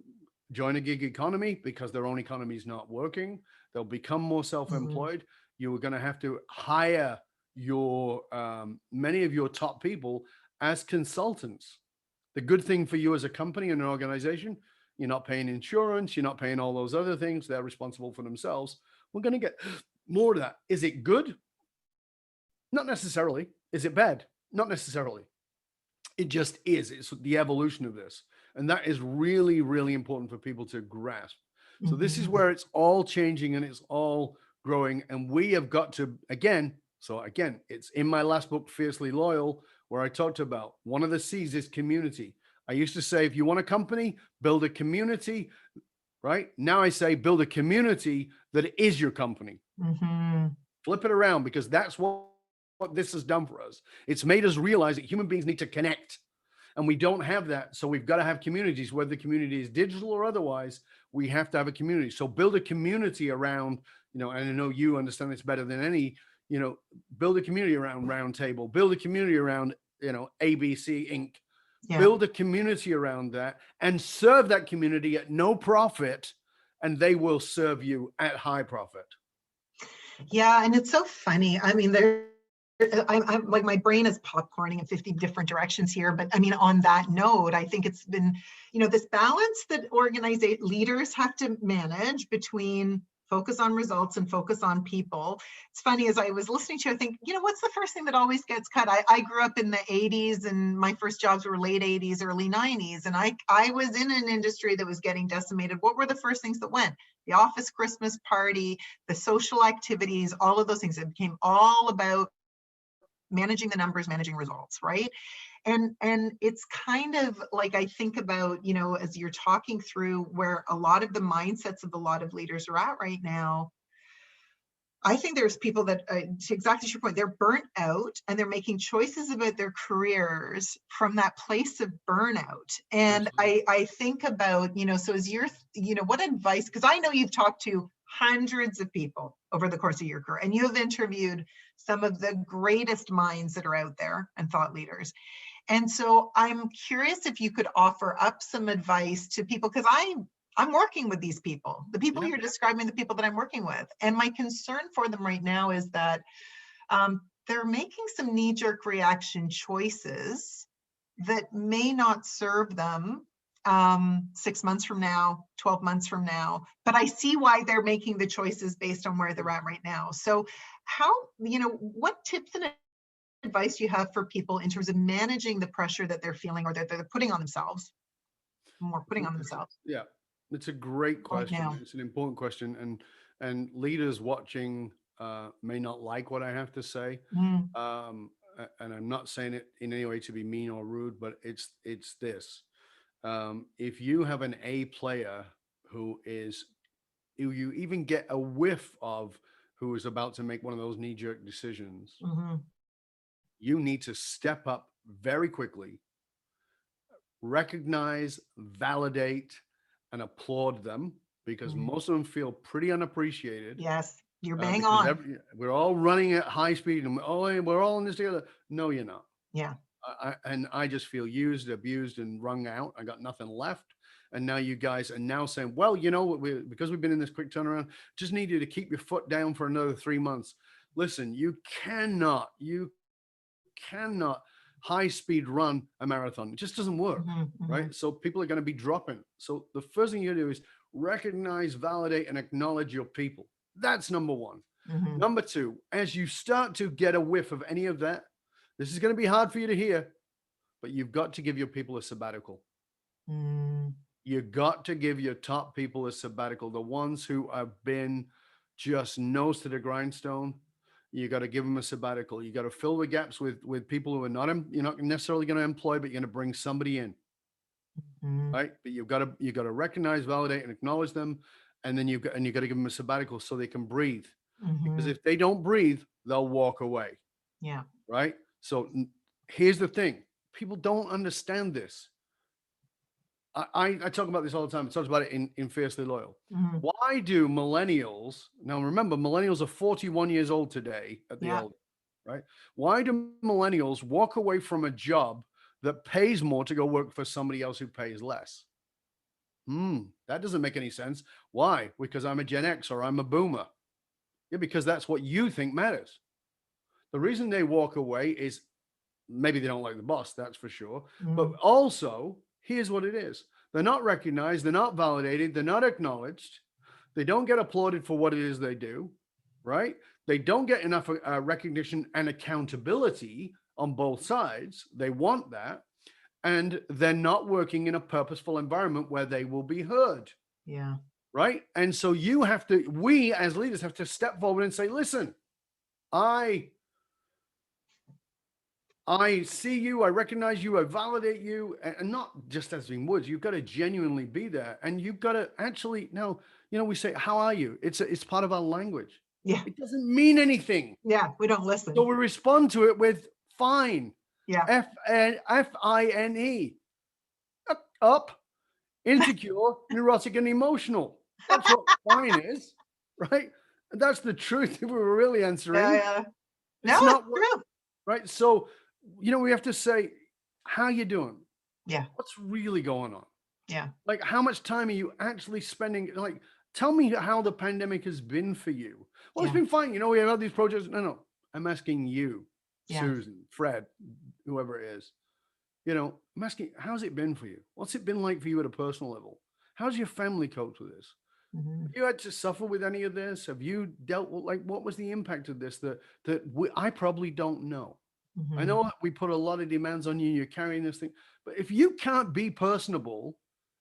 join a gig economy because their own economy is not working. They'll become more self-employed. You are going to have to hire your many of your top people as consultants. The good thing for you as a company and an organization, you're not paying insurance, you're not paying all those other things. They're responsible for themselves. We're going to get more of that. Is it good? Not necessarily. Is it bad? Not necessarily. It just is. It's the evolution of this. And that is really, really important for people to grasp. So this is where it's all changing and it's all growing. And we have got to, again, it's in my last book, Fiercely Loyal, where I talked about one of the C's is community. I used to say, if you want a company, build a community, right? Now I say, build a community that is your company. Flip it around, because that's what this has done for us. It's made us realize that human beings need to connect, and we don't have that. So we've got to have communities, whether the community is digital or otherwise. We have to have a community. So build a community around, and I know you understand this better than any, build a community around Roundtable, build a community around, ABC Inc. Build a community around that and serve that community at no profit, and they will serve you at high profit. Yeah, and it's so funny. I mean, I'm like, my brain is popcorning in 50 different directions here. But I mean, on that note, I think it's been, this balance that leaders have to manage between focus on results and focus on people. It's funny, as I was listening to you, I think, what's the first thing that always gets cut? I grew up in the 80s, and my first jobs were late 80s, early 90s. And I was in an industry that was getting decimated. What were the first things that went? The office Christmas party, the social activities, all of those things. It became all about managing the numbers, managing results, right? And it's kind of like, I think about, as you're talking through where a lot of the mindsets of a lot of leaders are at right now, I think there's people that, to exactly your point, they're burnt out and they're making choices about their careers from that place of burnout. And I think about, so as you're, what advice, because I know you've talked to hundreds of people over the course of your career, and you have interviewed some of the greatest minds that are out there and thought leaders. And so I'm curious if you could offer up some advice to people, because I'm working with these people, the people you're describing, the people that I'm working with. And my concern for them right now is that they're making some knee-jerk reaction choices that may not serve them 6 months from now, 12 months from now, but I see why they're making the choices based on where they're at right now. So how, what tips and advice do you have for people in terms of managing the pressure that they're feeling or that they're putting on themselves, putting on themselves Yeah, it's a great right question. now? It's an important question, and leaders watching may not like what I have to say. Mm, And I'm not saying it in any way to be mean or rude, but it's this. If you have an A player who you even get a whiff of, who is about to make one of those knee-jerk decisions, mhm, you need to step up very quickly, recognize, validate, and applaud them, because mm. most of them feel pretty unappreciated, Yes, you're bang because on. we're all running at high speed and we're all in this together. No, you're not. Yeah. And I just feel used, abused, and wrung out. I got nothing left. And now you guys are now saying, well, because we've been in this quick turnaround, just need you to keep your foot down for another 3 months. Listen, you cannot high speed run a marathon. It just doesn't work, Mhm, mhm, right? So people are going to be dropping. So the first thing you do is recognize, validate, and acknowledge your people. That's number one. mhm, Number two, as you start to get a whiff of any of that, this is going to be hard for you to hear, but you've got to give your people a sabbatical. mm, You got to give your top people a sabbatical. The ones who have been just nose to the grindstone, you got to give them a sabbatical. You got to fill the gaps with people who are not, you're not necessarily going to employ, but you're going to bring somebody in, mhm, right? But you got to recognize, validate, and acknowledge them, and then you got to give them a sabbatical so they can breathe. Because mhm. if they don't breathe, they'll walk away, Yeah. right? So here's the thing: people don't understand this. I talk about this all the time. I talk about it in Fiercely Loyal. Mhm. Why do millennials, now remember, millennials are 41 years old today at the Yeah. eldest, right? Why do millennials walk away from a job that pays more to go work for somebody else who pays less? That doesn't make any sense. Why? Because I'm a Gen X or I'm a boomer. Yeah, because that's what you think matters. The reason they walk away is maybe they don't like the boss, that's for sure. But Mm, also, here's what it is: they're not recognized, they're not validated, they're not acknowledged, they don't get applauded for what it is they do, right? They don't get enough recognition and accountability on both sides. They want that. And they're not working in a purposeful environment where they will be heard, yeah. right? And so we as leaders have to step forward and say, listen, I see you, I recognize you, I validate you, and not just as in words. You've got to genuinely be there, and you've got to actually now. We say, "How are you?" It's part of our language. Yeah. It doesn't mean anything, Yeah. We don't so listen. we respond to it with "fine," Yeah. Fine, up, insecure, neurotic, and emotional. That's what fine is, right? And that's the truth. If we were really Yeah. answering, Yeah. No, it's it's not what, true. right? So, we have to say, how you doing? Yeah. What's really going on? Yeah. Like, how much time are you actually spending? Like, tell me how the pandemic has been for you. Well, it's Yeah. been fine. We have these projects. No. I'm asking you, Yeah. Susan, Fred, whoever it is. I'm asking, how's it been for you? What's it been like for you at a personal level? How's your family coped with this? Mhm, Have you had to suffer with any of this? Have you dealt with, like, what was the impact of this I probably don't know? I mhm. know we put a lot of demands on you. You're carrying this thing, but if you can't be personable,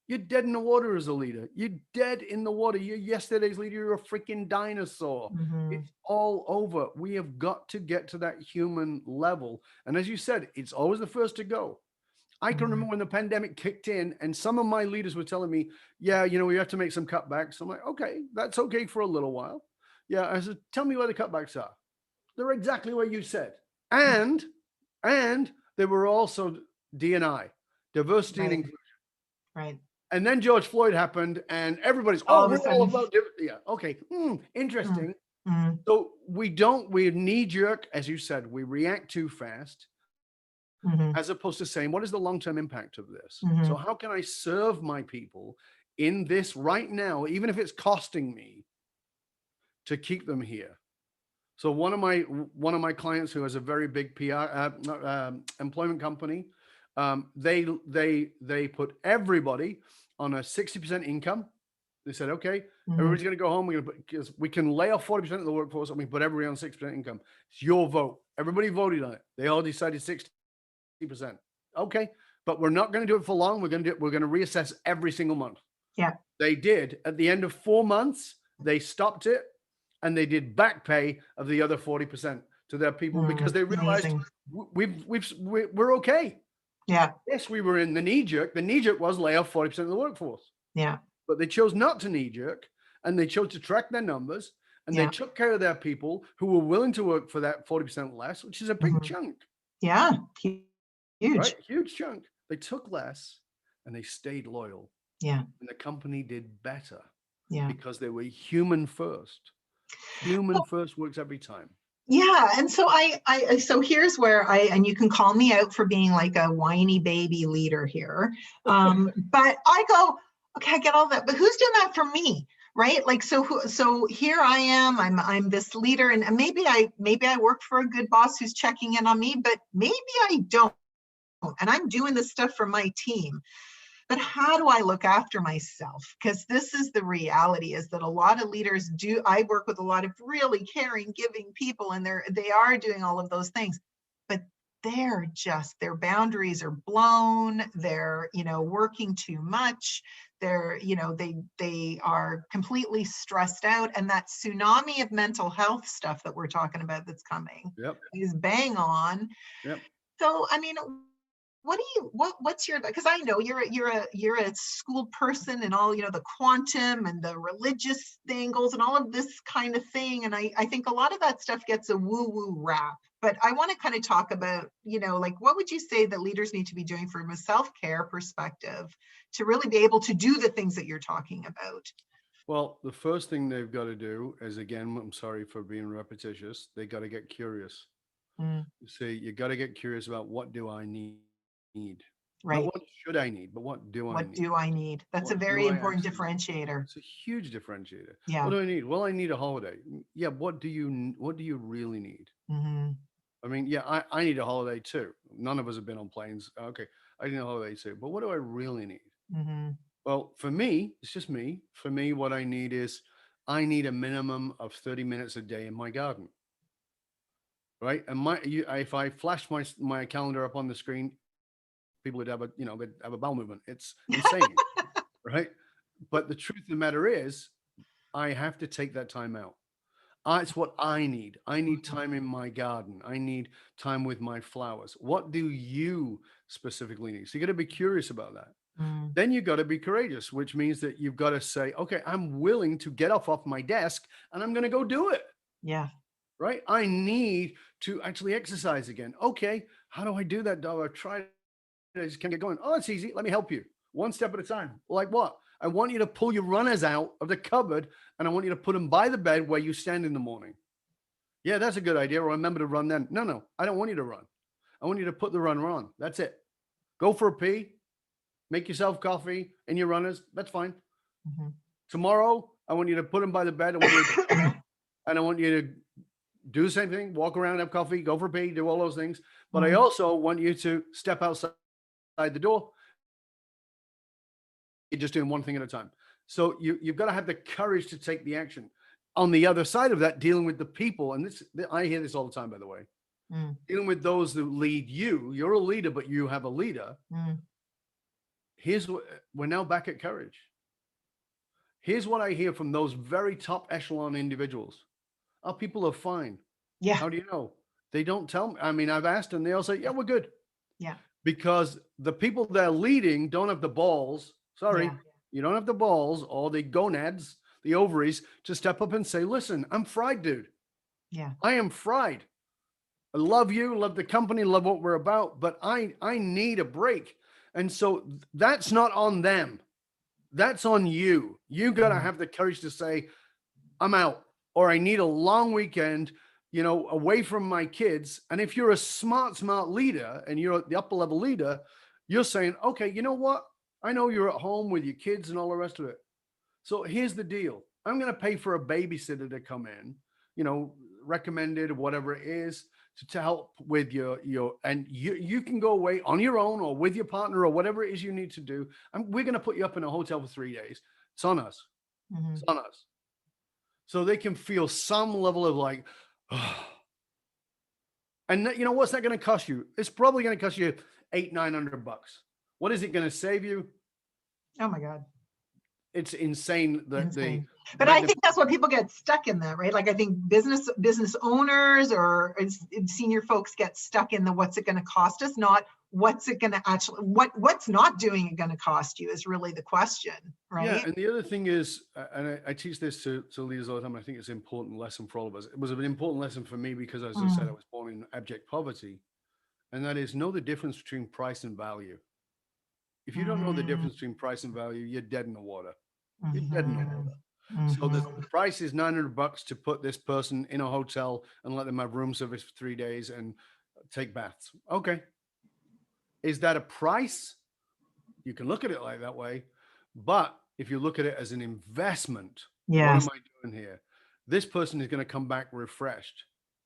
you're dead in the water as a leader. You're dead in the water. You're yesterday's leader. You're a freaking dinosaur. Mhm. It's all over. We have got to get to that human level. And as you said, it's always the first to go. I can Mhm. remember when the pandemic kicked in and some of my leaders were telling me, yeah, we have to make some cutbacks. I'm like, okay, that's okay for a little while. Yeah. I said, tell me where the cutbacks are. They're exactly what you said. And they were also D&I, diversity and Right. inclusion. Right. And then George Floyd happened, and everybody's, All oh, of a we're all sudden. about yeah, okay, Mm, interesting. mm, So we knee jerk, as you said, we react too fast, mhm, as opposed to saying, what is the long-term impact of this? So mhm. how can I serve my people in this right now, even if it's costing me to keep them here? So one of my clients who has a very big employment company, they put everybody on a 60% income. They said, okay, everybody's going to go home. Because we can lay off 40% of the workforce, and we put everybody on 6% income. It's your vote. Everybody voted on it. They all decided 60%. Okay, but we're not going to do it for long. We're going to reassess every single month. Yeah. They did. At the end of 4 months, they stopped it, and they did back pay of the other 40% to their people because they realized we're okay. Yeah. Yes, we were in the knee jerk. The knee jerk was lay off 40% of the workforce. Yeah. But they chose not to knee jerk, and they chose to track their numbers, and they took care of their people who were willing to work for that 40% less, which is a big chunk. Yeah. Huge. Right? Huge chunk. They took less and they stayed loyal. Yeah. And the company did better. Yeah. Because they were human first. Human first works every time. Yeah. And so so here's where and you can call me out for being like a whiny baby leader here. But I go, okay, I get all that, but who's doing that for me? Right? Like, so here I am, I'm this leader, and maybe I work for a good boss who's checking in on me, but maybe I don't. And I'm doing this stuff for my team. But how do I look after myself? Because this is the reality, is that a lot of leaders do. I work with a lot of really caring, giving people, and they are doing all of those things, but their boundaries are blown. They're, working too much. They're, they are completely stressed out. And that tsunami of mental health stuff that we're talking about that's coming is bang on. Yep. So, I mean, what's your, because I know you're a school person, and all, the quantum and the religious angles and all of this kind of thing. And I think a lot of that stuff gets a woo-woo rap. But I want to kind of talk about, like, what would you say that leaders need to be doing from a self-care perspective to really be able to do the things that you're talking about? Well, the first thing they've got to do is, again, I'm sorry for being repetitious, they got to get curious. See, you got to get curious about, what do I need? Right. Not what should I need, but what do I need? What do I need? That's a very important differentiator. It's a huge differentiator. Yeah. What do I need? Well, I need a holiday. Yeah. What do you really need? I mean, yeah, I need a holiday too. None of us have been on planes. Okay, I need a holiday too. But what do I really need? Well, for me, it's just me. For me, what I need is, I need a minimum of 30 minutes a day in my garden. Right? And if I flashed my calendar up on the screen, people would have a bowel movement. It's insane. Right? But the truth of the matter is, I have to take that time out. It's what I need. I need time in my garden. I need time with my flowers. What do you specifically need? So you got to be curious about that. Then you got to be courageous, which means that you've got to say, okay, I'm willing to get off my desk, and I'm going to go do it. Yeah. Right? I need to actually exercise again. Okay, how do I do that, Dov? I've tried. I just can't get going. Oh, it's easy. Let me help you. One step at a time. Like what? I want you to pull your runners out of the cupboard, and I want you to put them by the bed where you stand in the morning. Yeah, that's a good idea. Remember to run then. No, I don't want you to run. I want you to put the runner on. That's it. Go for a pee. Make yourself coffee in your runners. That's fine. Tomorrow, I want you to put them by the bed. And I want you to do the same thing. Walk around, have coffee, go for a pee, do all those things. But I also want you to step outside the door. You're just doing one thing at a time. So you've got to have the courage to take the action. On the other side of that, dealing with the people, and I hear this all the time, by the way, dealing with those that lead you. You're a leader, but you have a leader. Here's what we're now back at courage. Here's what I hear from those very top echelon individuals. Our people are fine. Yeah. How do you know? They don't tell me. I mean, I've asked them, they all say, yeah, we're good. Yeah. Because the people they're leading don't have the balls. Sorry, you don't have the balls or the gonads, the ovaries, to step up and say, listen, I'm fried, dude. Yeah. I am fried. I love you, love the company, love what we're about, but I need a break. And so that's not on them. That's on you. You got to have the courage to say, I'm out, or I need a long weekend, away from my kids. And if you're a smart leader and you're the upper level leader, you're saying, okay, you know what? I know you're at home with your kids and all the rest of it. So here's the deal. I'm going to pay for a babysitter to come in, recommended, whatever it is, to help with your and you can go away on your own or with your partner or whatever it is you need to do. And we're going to put you up in a hotel for 3 days. It's on us. Mhm. It's on us. So they can feel some level of like, oh. And you know what's that going to cost you? It's probably going to cost you $800-900. What is it going to save you? Oh my God. It's insane. Insane. But I think that's what people get stuck in that, right? Like I think business owners or senior folks get stuck in the what's it going to cost us, not what's it going to actually, what's not doing it going to cost you is really the question, right? Yeah, and the other thing is, and I teach this to leaders all the time, I think it's an important lesson for all of us. It was an important lesson for me because, as I said, I was born in abject poverty, and that is know the difference between price and value. If you don't know the difference between price and value, you're dead in the water. You're dead in the water. So the price is $900 to put this person in a hotel and let them have room service for 3 days and take baths. Okay. Is that a price? You can look at it like that way. But if you look at it as an investment, what am I doing here? This person is going to come back refreshed.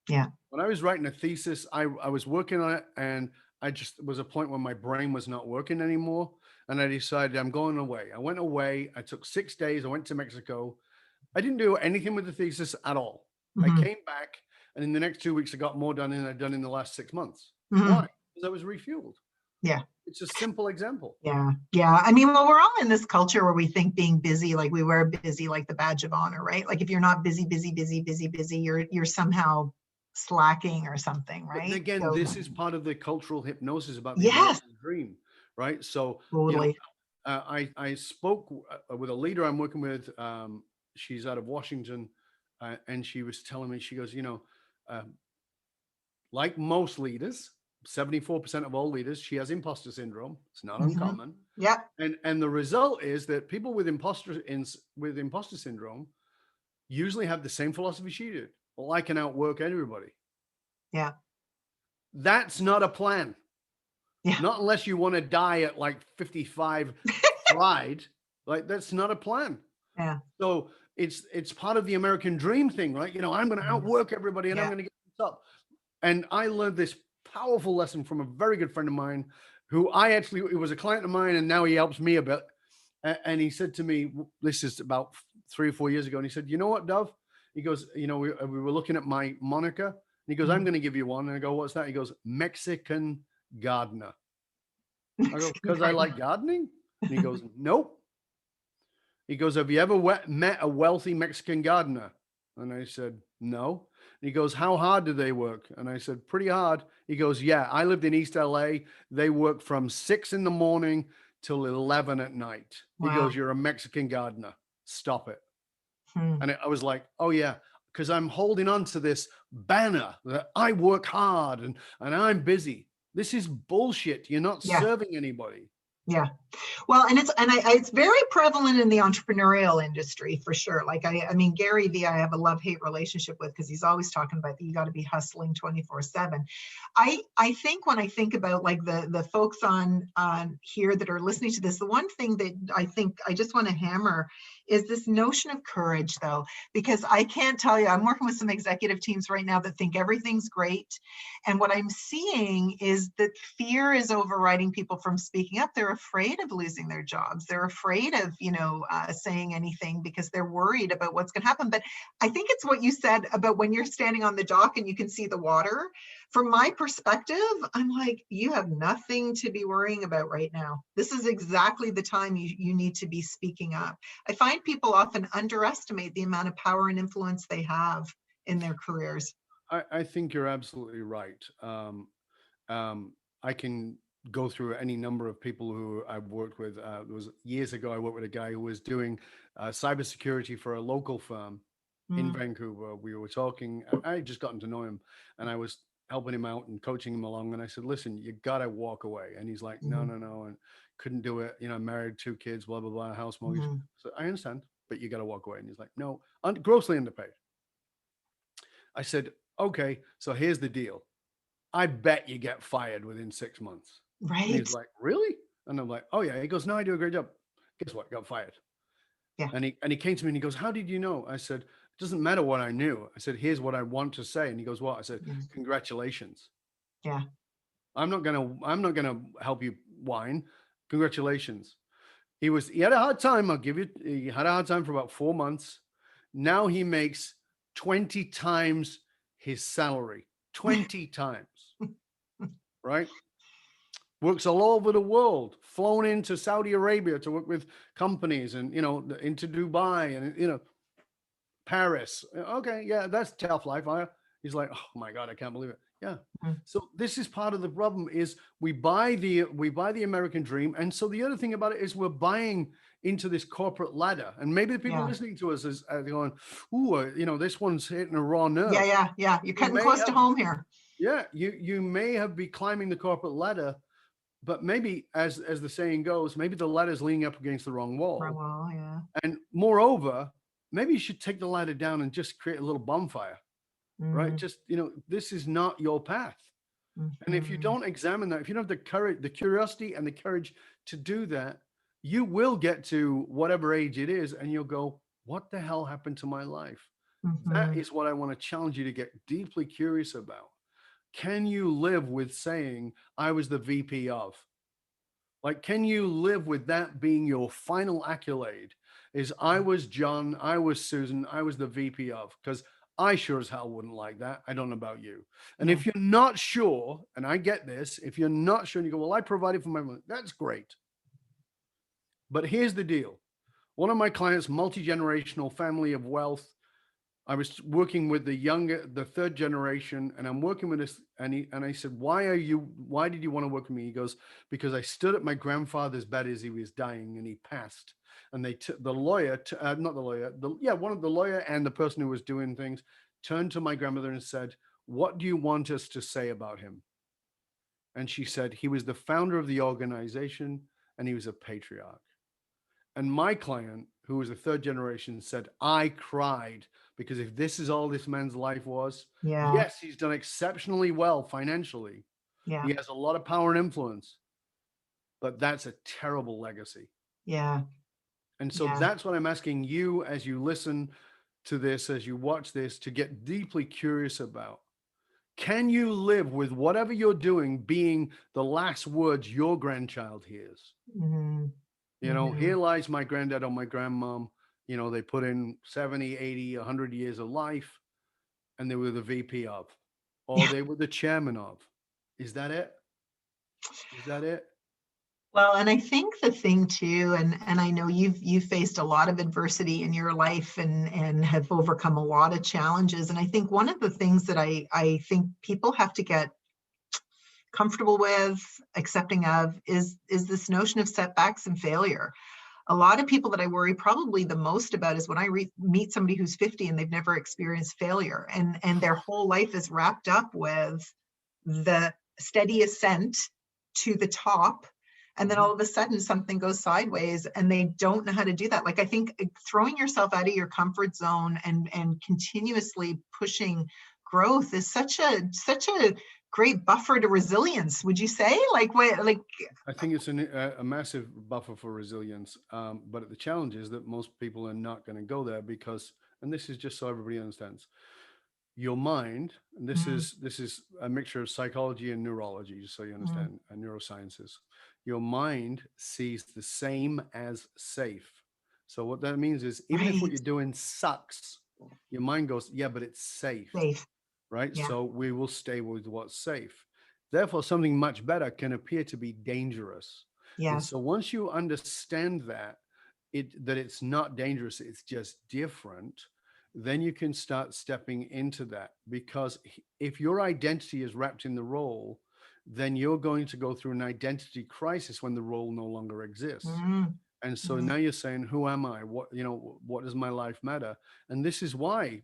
Yeah. When I was writing a thesis, I was working on it, and I just was a point where my brain was not working anymore. And I decided I'm going away. I went away. I took 6 days. I went to Mexico. I didn't do anything with the thesis at all. I came back, and in the next 2 weeks, I got more done than I'd done in the last 6 months. Why? Because I was refueled. Yeah. It's a simple example. Yeah. Yeah. I mean, well, we're all in this culture where we think being busy, like we wear busy like the badge of honor, right? Like if you're not busy, you're somehow slacking or something, right? But again, So, this is part of the cultural hypnosis about the yes, American dream, right? So, totally. I spoke with a leader I'm working with. She's out of Washington, and she was telling me, she goes, like most leaders, 74% of all leaders, she has imposter syndrome. It's not uncommon. Yeah. And the result is that people with imposter syndrome usually have the same philosophy she did. Well, I can outwork everybody. Yeah. That's not a plan. Yeah. Not unless you want to die at like 55 fried. Like that's not a plan. Yeah. So it's part of the American dream thing, right? I'm going to outwork everybody and I'm going to get this up. And I learned this powerful lesson from a very good friend of mine who it was a client of mine, and now he helps me a bit. And he said to me, this is about 3 or 4 years ago, and he said, you know what, Dov? He goes, we were looking at my moniker, and he goes, I'm going to give you one. And I go, what's that? He goes, Mexican gardener. I go, because I like gardening? And he goes, nope. He goes, have you ever met a wealthy Mexican gardener? And I said, no. And he goes, how hard do they work? And I said, pretty hard. He goes, yeah, I lived in East LA. They work from 6 a.m. till 11 at night. Wow. He goes, you're a Mexican gardener. Stop it. And I was like, oh yeah, because I'm holding on to this banner that I work hard and I'm busy. This is bullshit. You're not serving anybody. Yeah. Well, and it's very prevalent in the entrepreneurial industry for sure. Like I mean, Gary Vee, I have a love-hate relationship with because he's always talking about that you got to be hustling 24/7. I think when I think about like the folks on here that are listening to this, the one thing that I think I just want to hammer is this notion of courage, though, because I can't tell you, I'm working with some executive teams right now that think everything's great. And what I'm seeing is that fear is overriding people from speaking up. They're afraid of losing their jobs. They're afraid of, saying anything because they're worried about what's going to happen. But I think it's what you said about when you're standing on the dock and you can see the water. From my perspective, I'm like, you have nothing to be worrying about right now. This is exactly the time you need to be speaking up. I find people often underestimate the amount of power and influence they have in their careers. I think you're absolutely right. I can go through any number of people who I've worked with. It was years ago, I worked with a guy who was doing cybersecurity for a local firm in Vancouver. We were talking, I had just gotten to know him, and I was helping him out and coaching him along. And I said, listen, you got to walk away. And he's like, no. And couldn't do it. Married, 2 kids, blah, blah, blah, house mortgage. So I understand, but you got to walk away. And he's like, no, grossly underpaid. I said, okay, so here's the deal. I bet you get fired within 6 months. Right. And he's like, really? And I'm like, oh yeah. He goes, no, I do a great job. Guess what? Got fired. Yeah. And he came to me and he goes, how did you know? I said, Doesn't matter what I knew. I said, here's what I want to say. And he goes, what? I said, Yeah. congratulations. Yeah. I'm not gonna help you whine. Congratulations. He had a hard time. He had a hard time for about 4 months. Now he makes 20 times his salary. 20 times, right? Works all over the world, flown into Saudi Arabia to work with companies and, into Dubai and, Paris. Okay, yeah, that's tough life. He's like, oh my God, I can't believe it. Yeah. Mm. So this is part of the problem is we buy the American dream. And so the other thing about it is we're buying into this corporate ladder. And maybe the people Yeah. listening to us is going, ooh, this one's hitting a raw nerve. Yeah. You're cutting close to home here. Yeah, you may have been climbing the corporate ladder, but maybe as the saying goes, maybe the ladder's leaning up against the wrong wall. Wrong wall, yeah. And moreover, maybe you should take the ladder down and just create a little bonfire, right? Just, this is not your path. And if you don't examine that, if you don't have the courage, the curiosity and the courage to do that, you will get to whatever age it is and you'll go, what the hell happened to my life? That is what I want to challenge you to get deeply curious about. Can you live with saying, I was the VP of? Like, can you live with that being your final accolade? Is I was John, I was Susan, I was the VP of? Because I sure as hell wouldn't like that. I don't know about you. And if you're not sure, and I get this, if you're not sure and you go, well, I provided for my money, that's great. But here's the deal. One of my clients, multi-generational family of wealth, I was working with the third generation, and I'm working with this. And I said, why did you want to work with me? He goes, because I stood at my grandfather's bed as he was dying and he passed. And they took the lawyer, not the lawyer, one of the lawyer and the person who was doing things turned to my grandmother and said, what do you want us to say about him? And she said, he was the founder of the organization and he was a patriarch. And my client, who was a third generation, said, I cried because if this is all this man's life was, yes, he's done exceptionally well financially. Yeah. He has a lot of power and influence, but that's a terrible legacy. Yeah. And so that's what I'm asking you as you listen to this, as you watch this, to get deeply curious about. Can you live with whatever you're doing being the last words your grandchild hears? Here lies my granddad or my grandmom. They put in 70, 80, 100 years of life and they were the VP of, or they were the chairman of. Is that it? Is that it? Well, and I think the thing too, and I know you've faced a lot of adversity in your life and have overcome a lot of challenges. And I think one of the things that I think people have to get comfortable with, accepting of, is this notion of setbacks and failure. A lot of people that I worry probably the most about is when I meet somebody who's 50 and they've never experienced failure, and their whole life is wrapped up with the steady ascent to the top. And then all of a sudden something goes sideways and they don't know how to do that. Like, I think throwing yourself out of your comfort zone and continuously pushing growth is such a great buffer to resilience. Would you say? I think it's a massive buffer for resilience. But the challenge is that most people are not going to go there because, and this is just so everybody understands, your mind, and this is a mixture of psychology and neurology, just so you understand, and neurosciences. Your mind sees the same as safe. So what that means is even if what you're doing sucks, your mind goes, yeah, but it's safe. Right? Yeah. So we will stay with what's safe. Therefore, something much better can appear to be dangerous. Yeah. And so once you understand that it's not dangerous, it's just different, then you can start stepping into that. Because if your identity is wrapped in the role, then you're going to go through an identity crisis when the role no longer exists. And so now you're saying, who am I? What does my life matter? And this is why,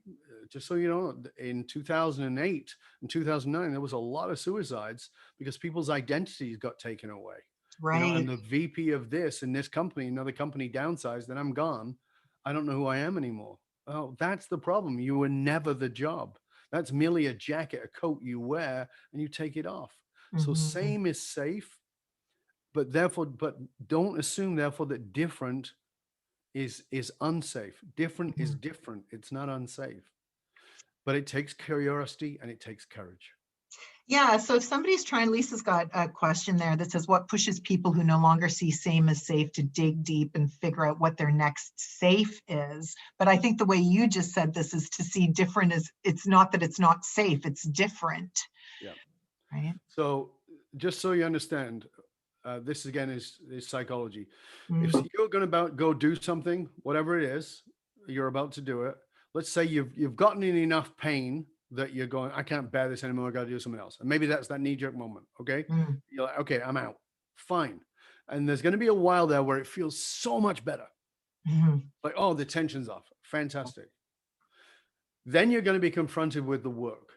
just so you know, in 2008 and 2009, there was a lot of suicides because people's identities got taken away. Right. And the VP of this in this company, another company downsized, then I'm gone. I don't know who I am anymore. Oh, that's the problem. You were never the job. That's merely a jacket, a coat you wear and you take it off. So same is safe. But don't assume, therefore, that different is unsafe. Different is different. It's not unsafe. But it takes curiosity and it takes courage. Yeah, so if somebody's trying, Lisa's got a question there that says, what pushes people who no longer see same as safe to dig deep and figure out what their next safe is? But I think the way you just said this is to see different as, it's not that it's not safe, it's different. Yeah. Right. So just so you understand, this again is psychology. If Mm. you're going to go do something, whatever it is, you're about to do it. Let's say you've gotten in enough pain that you're going, I can't bear this anymore. I got to do something else. And maybe that's that knee-jerk moment. Okay. Mm. You're like, okay, I'm out. Fine. And there's going to be a while there where it feels so much better. Mm-hmm. Like, oh, the tension's off. Fantastic. Then you're going to be confronted with the work,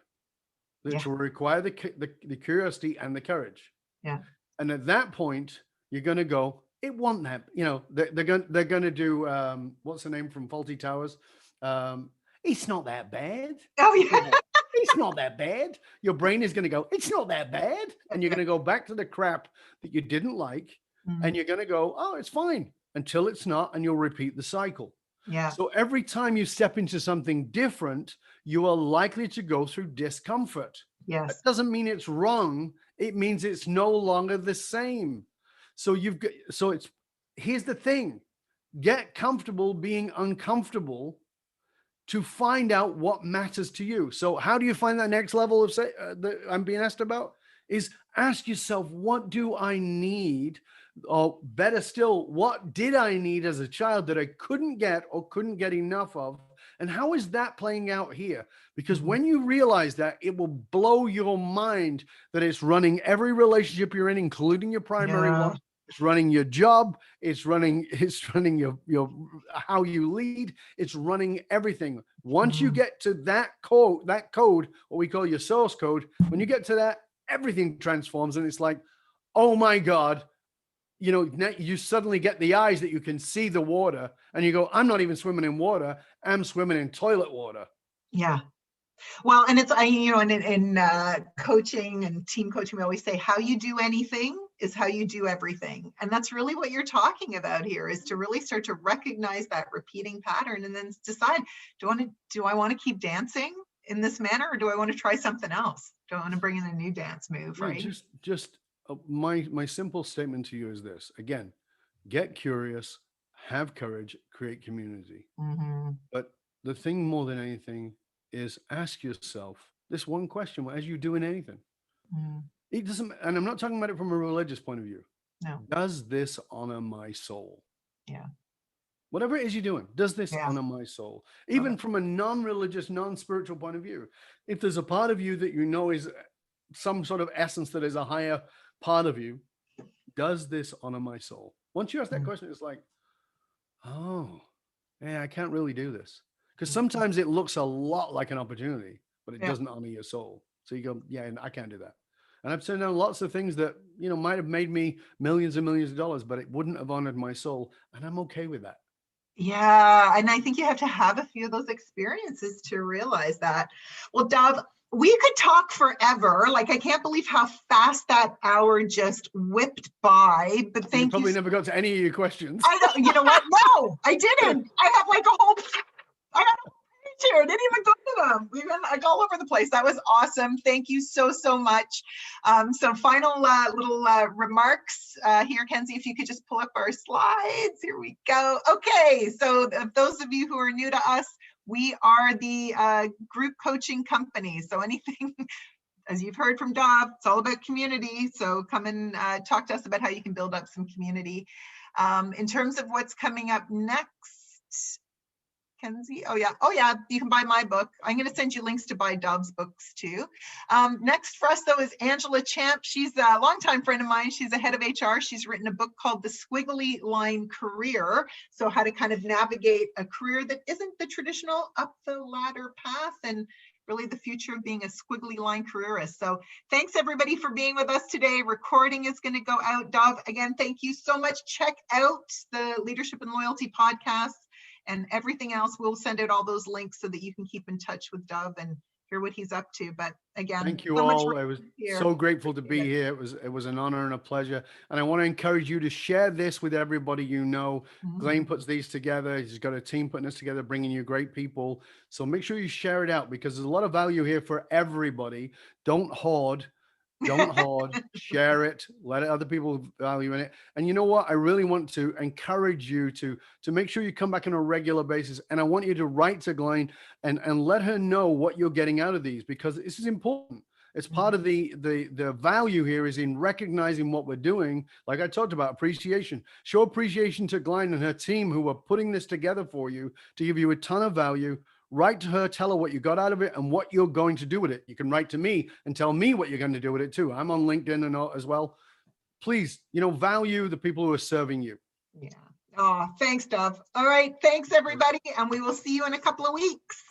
which will require the curiosity and the courage. Yeah. And at that point, you're going to go, it won't happen. You know, they're going to do, what's the name from Faulty Towers? It's not that bad. Oh, yeah. It's not that bad. Your brain is going to go, it's not that bad. And you're going to go back to the crap that you didn't like. And you're going to go, oh, it's fine, until it's not. And you'll repeat the cycle. Yeah. So every time you step into something different, you are likely to go through discomfort. Yes. That doesn't mean it's wrong. It means it's no longer the same. So here's the thing. Get comfortable being uncomfortable to find out what matters to you. So how do you find that next level of that I'm being asked about? Is ask yourself, what do I need? Or better still, what did I need as a child that I couldn't get or couldn't get enough of? And how is that playing out here? Because when you realize that, it will blow your mind that it's running every relationship you're in, including your primary one. It's running your job. It's running your how you lead. It's running everything. Once you get to that code, what we call your source code, when you get to that, everything transforms. And it's like, oh my God, you know, you suddenly get the eyes that you can see the water and you go, I'm not even swimming in water. I'm swimming in toilet water. Yeah. Well, and it's, in coaching and team coaching, we always say how you do anything is how you do everything. And that's really what you're talking about here, is to really start to recognize that repeating pattern and then decide, do I want to keep dancing in this manner, or do I want to try something else? Do I want to bring in a new dance move, right? My simple statement to you is this. Again, get curious, have courage, create community. But the thing more than anything is ask yourself this one question as you do in anything. It doesn't, and I'm not talking about it from a religious point of view. No. Does this honor my soul? Yeah. Whatever it is you're doing, does this honor my soul? Even from a non-religious, non-spiritual point of view. If there's a part of you that you know is some sort of essence that is a higher part of you, does this honor my soul? Once you ask that question, it's like, oh, yeah, I can't really do this. Because sometimes it looks a lot like an opportunity, but it doesn't honor your soul. So you go, yeah, I can't do that. And I've turned down lots of things that, you know, might have made me millions and millions of dollars, but it wouldn't have honored my soul. And I'm okay with that. Yeah. And I think you have to have a few of those experiences to realize that. Well, Dov, we could talk forever. Like, I can't believe how fast that hour just whipped by. But thank you. Probably never got to any of your questions. I know. You know what? No, I didn't. I have like a whole. I have a page here. I didn't even go to them. We've been like all over the place. That was awesome. Thank you so much. So final little remarks here, Kenzie, if you could just pull up our slides. Here we go. Okay. So those of you who are new to us, we are the group coaching company. So anything, as you've heard from Dov, it's all about community. So come and talk to us about how you can build up some community. In terms of what's coming up next, Kenzie, oh yeah, you can buy my book. I'm going to send you links to buy Dov's books too. Next for us though is Angela Champ. She's a longtime friend of mine. She's a head of HR. She's written a book called The Squiggly Line Career. So how to kind of navigate a career that isn't the traditional up the ladder path, and really the future of being a squiggly line careerist. So thanks everybody for being with us today. Recording is going to go out. Dov, again, thank you so much. Check out the Leadership and Loyalty podcast and everything else. We'll send out all those links so that you can keep in touch with Dov and hear what he's up to. But again, Thank you so much all. I was here. so grateful to be Appreciate it. here. It was an honor and a pleasure. And I want to encourage you to share this with everybody you know. Glain Mhm. puts these together. He's got a team putting this together, bringing you great people. So make sure you share it out because there's a lot of value here for everybody. Don't hoard. Don't hoard, share it, let other people value in it. And you know what? I really want to encourage you to make sure you come back on a regular basis. And I want you to write to Glain and let her know what you're getting out of these because this is important. It's part of the value here is in recognizing what we're doing. Like I talked about appreciation. Show appreciation to Glain and her team who are putting this together for you to give you a ton of value. Write to her, tell her what you got out of it and what you're going to do with it. You can write to me and tell me what you're going to do with it too. I'm on LinkedIn and all as well. Please, value the people who are serving you. Yeah. Oh, thanks, Dov. All right. Thanks, everybody. And we will see you in a couple of weeks.